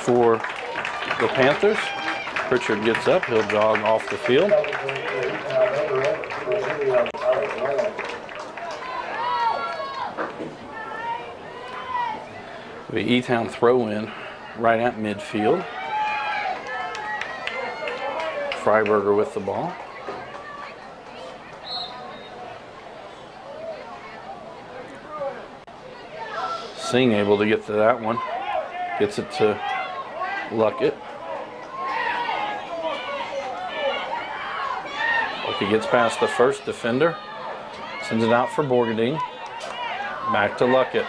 for the Panthers. Pritchard gets up, he'll jog off the field. The E-Town throw-in right at midfield. Freiberger with the ball. Singh able to get to that one. Gets it to Luckett. Luckett gets past the first defender. Sends it out for Borgadine. Back to Luckett.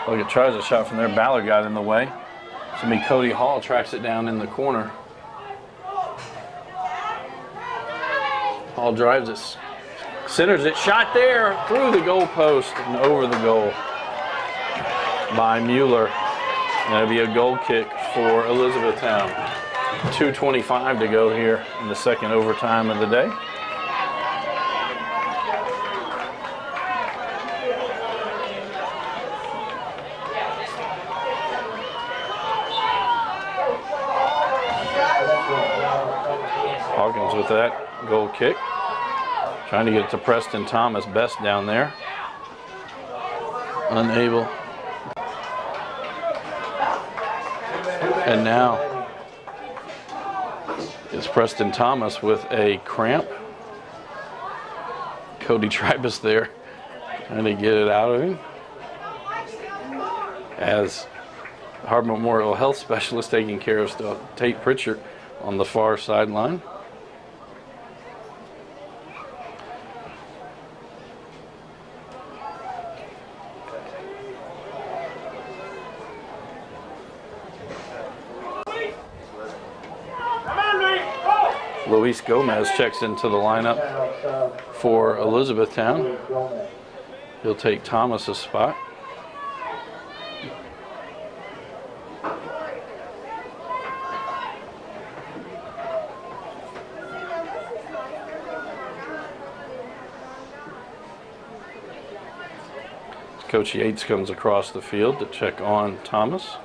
Luckett tries a shot from there. Ballard got in the way. It's going to be Cody Hall, tracks it down in the corner. Hall drives it, centers it, shot there, through the goal post and over the goal by Mueller. And it'll be a goal kick for Elizabethtown. 2:25 to go here in the second overtime of the day. Hawkins with that goal kick. Trying to get it to Preston Thomas. Best down there. Unable. And now it's Preston Thomas with a cramp. Cody Tribus there trying to get it out of him. As Hardin Memorial Health Specialist taking care of Tate Pritchard on the far sideline. Luis Gomez checks into the lineup for Elizabethtown. He'll take Thomas's spot. Coach Yates comes across the field to check on Thomas.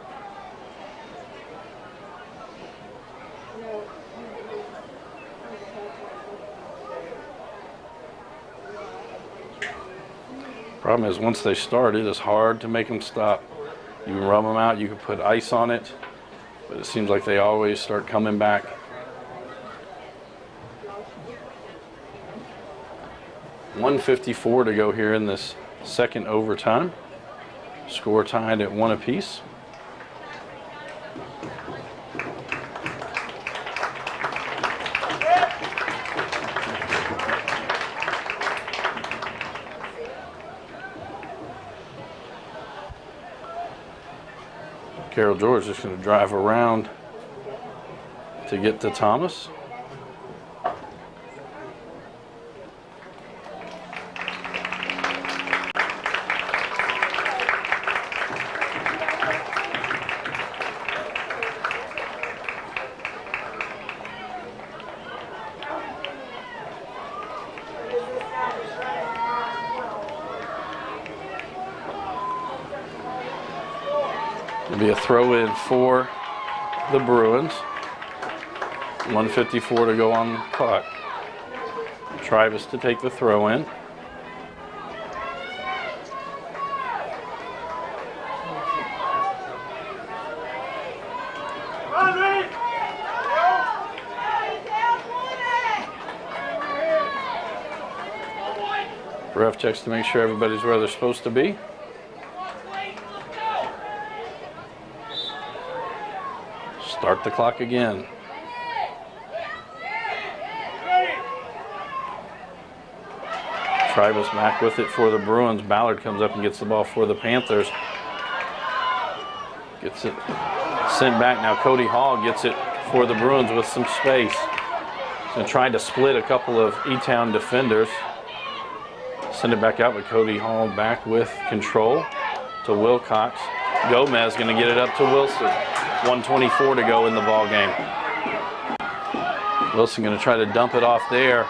Problem is, once they start, it is hard to make them stop. You can rub them out, you can put ice on it, but it seems like they always start coming back. .154 to go here in this second overtime. Score tied at 1 apiece. Carol George just going to drive around to get to Thomas. It'll be a throw-in for the Bruins. 1:54 to go on the clock. Travis to take the throw-in. Ref checks to make sure everybody's where they're supposed to be. Start the clock again. Travis back with it for the Bruins. Ballard comes up and gets the ball for the Panthers. Gets it sent back. Now Cody Hall gets it for the Bruins with some space. He's going to try to split a couple of E-Town defenders. Send it back out with Cody Hall back with control to Wilcox. Gomez going to get it up to Wilson. 1:24 to go in the ball game. Wilson going to try to dump it off there.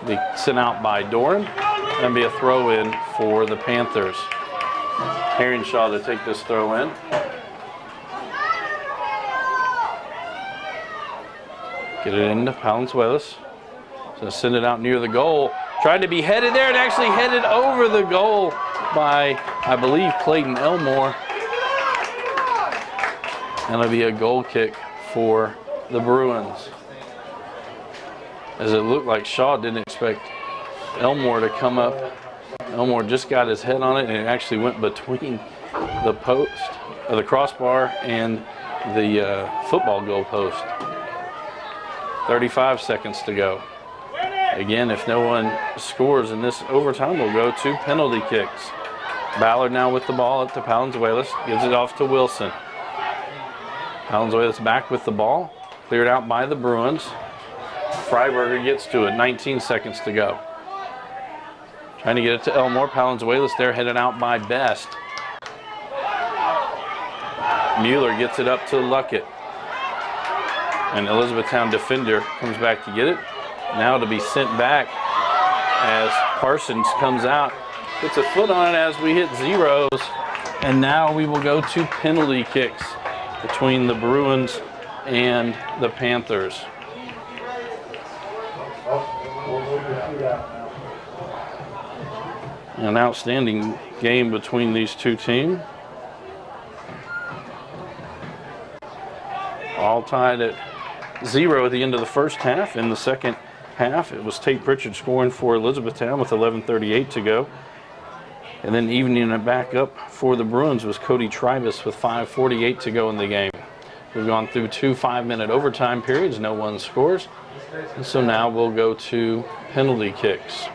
Be sent out by Doran and be a throw-in for the Panthers. Herringshaw to take this throw-in. Get it into Palenzuelos. So send it out near the goal. Tried to be headed there and actually headed over the goal by, I believe, Clayton Elmore. And it'll be a goal kick for the Bruins. As it looked like Shaw didn't expect Elmore to come up. Elmore just got his head on it and it actually went between the post, the crossbar and the football goal post. 35 seconds to go. Again, if no one scores in this overtime, we'll go to penalty kicks. Ballard now with the ball up to Palenzuelos. Gives it off to Wilson. Palenzuelos back with the ball. Cleared out by the Bruins. Freiberger gets to it. 19 seconds to go. Trying to get it to Elmore. Palenzuelos there headed out by Best. Mueller gets it up to Luckett. An Elizabethtown defender comes back to get it. Now to be sent back as Parsons comes out. Puts a foot on it as we hit zeros. And now we will go to penalty kicks between the Bruins and the Panthers. An outstanding game between these two teams. All tied at 0 at the end of the first half. In the second half, it was Tate Pritchard scoring for Elizabethtown with 11:38 to go. And then evening it back up for the Bruins was Cody Tribus with 5:48 to go in the game. We've gone through 2 5-minute overtime periods. No one scores. And so now we'll go to penalty kicks.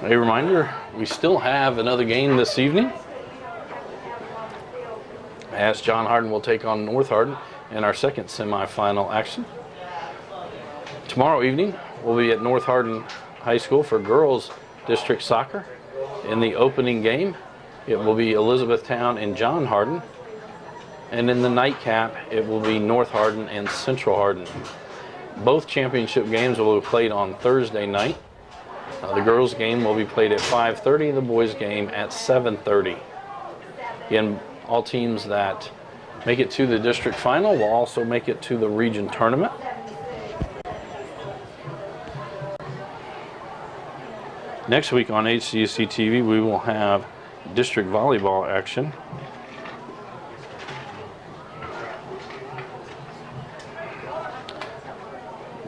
A reminder, we still have another game this evening, as John Hardin will take on North Hardin in our second semifinal action. Tomorrow evening, we'll be at North Hardin High School for girls district soccer. In the opening game, it will be Elizabethtown and John Hardin. And in the nightcap, it will be North Hardin and Central Hardin. Both championship games will be played on Thursday night. The girls' game will be played at 5:30 and the boys' game at 7:30. Again, all teams that make it to the district final will also make it to the region tournament. Next week on HCEC-TV, we will have district volleyball action.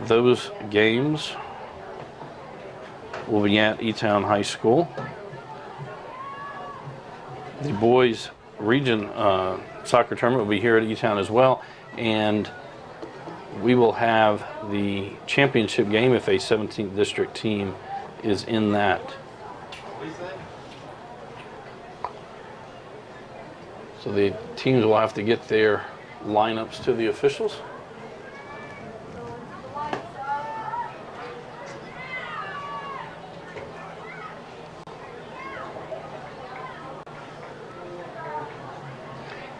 Those games will be at E-Town High School. The boys' region soccer tournament will be here at E-Town as well, and we will have the championship game if a 17th district team is in that. So the teams will have to get their lineups to the officials.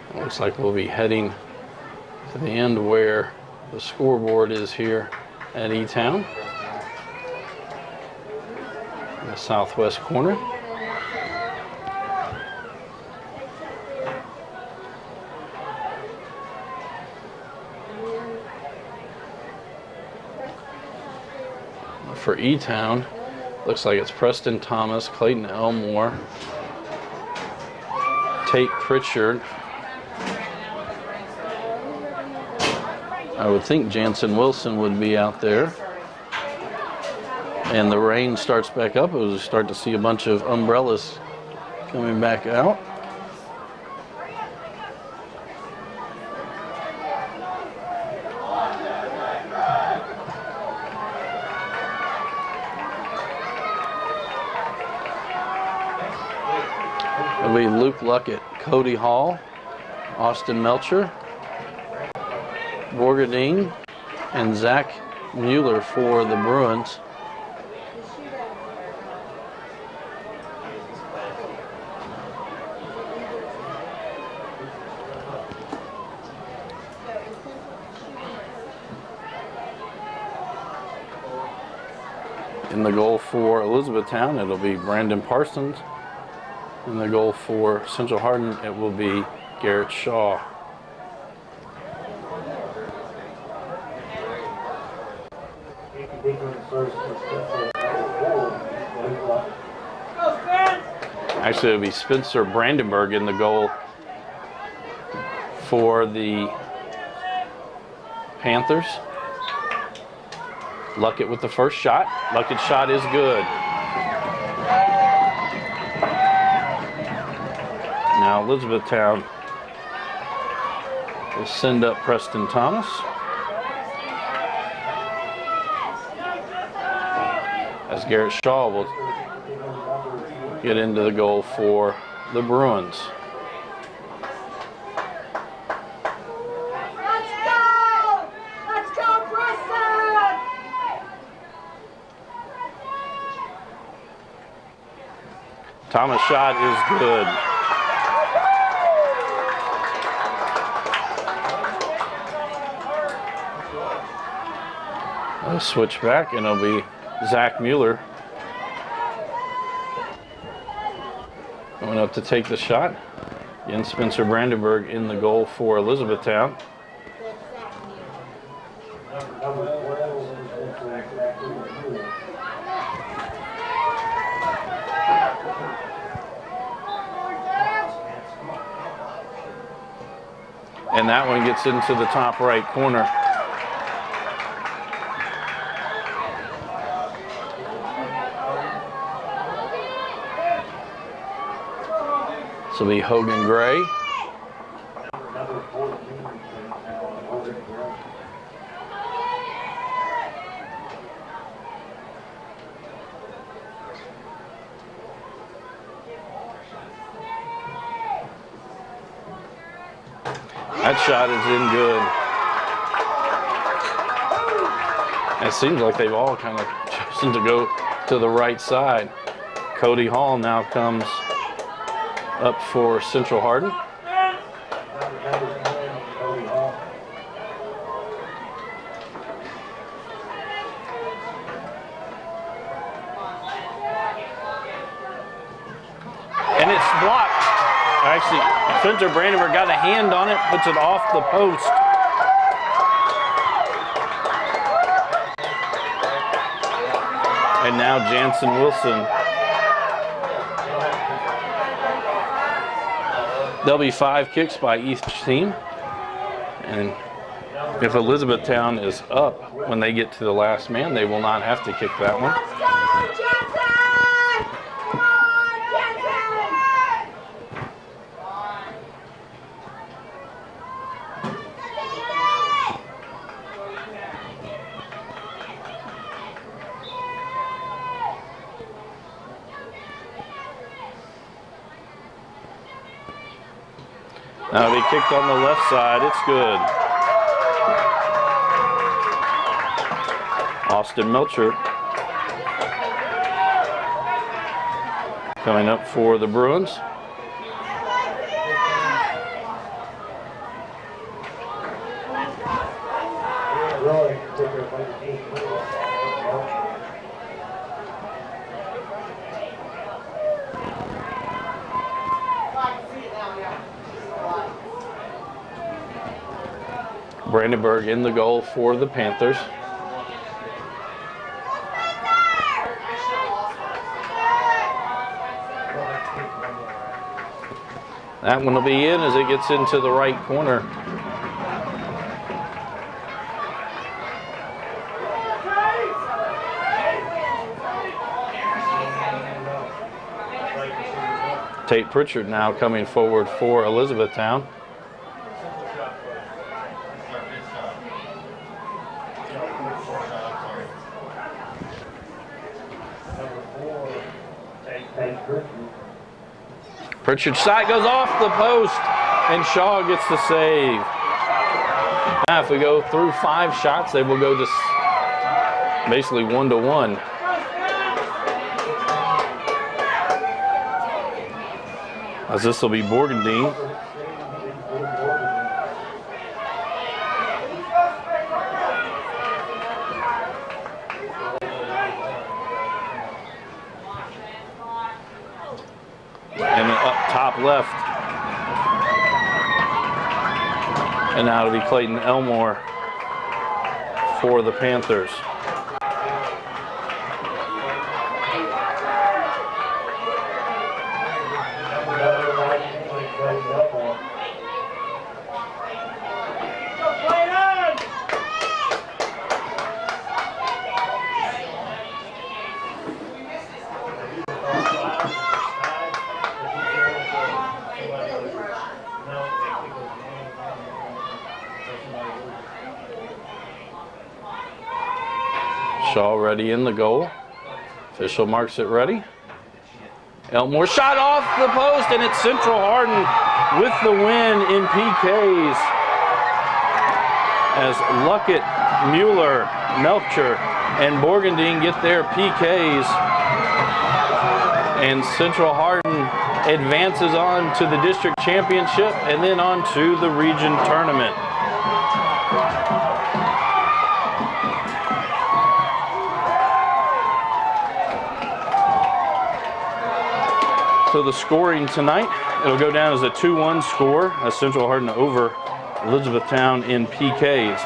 It looks like we'll be heading to the end where the scoreboard is here at E-Town, in the southwest corner. For E-Town, looks like it's Preston Thomas, Clayton Elmore, Tate Pritchard. I would think Jansen Wilson would be out there. And the rain starts back up. We'll start to see a bunch of umbrellas coming back out. It'll be Luke Luckett, Cody Hall, Austin Melcher, Borgadine, and Zach Mueller for the Bruins. In the goal for Elizabethtown, it'll be Brandon Parsons. In the goal for Central Hardin, it will be Garrett Shaw. Actually, it'll be Spencer Brandenburg in the goal for the Panthers. Luckett with the first shot. Luckett's shot is good. Now Elizabethtown will send up Preston Thomas. As Garrett Shaw will get into the goal for the Bruins. Thomas' shot is good. I'll switch back and it'll be Zach Mueller going up to take the shot. Again, Spencer Brandenburg in the goal for Elizabethtown. And that one gets into the top right corner. This will be Hogan Gray. That shot is in good. It seems like they've all kind of chosen to go to the right side. Cody Hall now comes up for Central Hardin. And it's blocked. Actually, Spencer Brandenburg got a hand on it, puts it off the post. And now Jansen Wilson. There'll be 5 kicks by each team. And if Elizabethtown is up when they get to the last man, they will not have to kick that one. Now they kicked on the left side. It's good. Austin Melcher coming up for the Bruins. Brandenburg in the goal for the Panthers. That one will be in as it gets into the right corner. Tate Pritchard now coming forward for Elizabethtown. Pritchard's shot goes off the post, and Shaw gets the save. Now, if we go through 5 shots, they will go to basically 1-1. As this will be Borgendine. And up top left. And now it'll be Clayton Elmore for the Panthers. Shaw ready in the goal. Official marks it ready. Elmore shot off the post, and it's Central Hardin with the win in PKs. As Luckett, Mueller, Melcher, and Borgendine get their PKs. And Central Hardin advances on to the district championship and then on to the region tournament. So the scoring tonight, it'll go down as a 2-1 score as Central Hardin over Elizabethtown in PKs.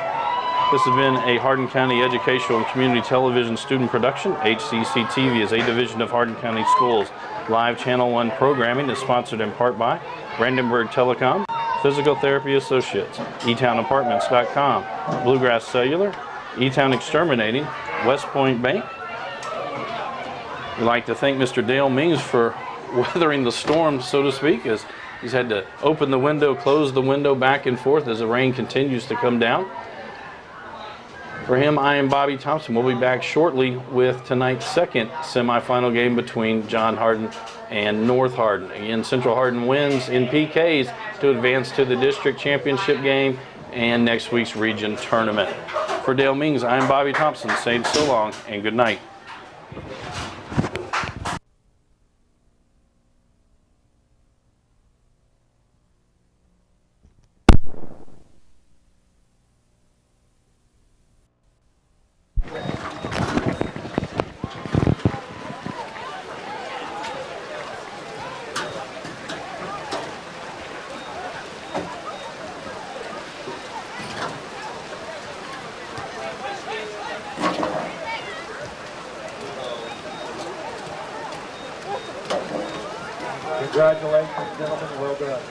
This has been a Hardin County Educational and Community Television student production. HCEC-TV is a division of Hardin County Schools. Live Channel 1 programming is sponsored in part by Brandenburg Telecom, Physical Therapy Associates, eTownApartments.com, Bluegrass Cellular, eTown Exterminating, West Point Bank. We'd like to thank Mr. Dale Mings for weathering the storm, so to speak, as he's had to open the window, close the window back and forth as the rain continues to come down. For him, I am Bobby Thompson. We'll be back shortly with tonight's second semifinal game between John Hardin and North Hardin. Again, Central Hardin wins in PKs to advance to the district championship game and next week's region tournament. For Dale Mings, I'm Bobby Thompson, saying so long and good night. Congratulations, gentlemen. Well done.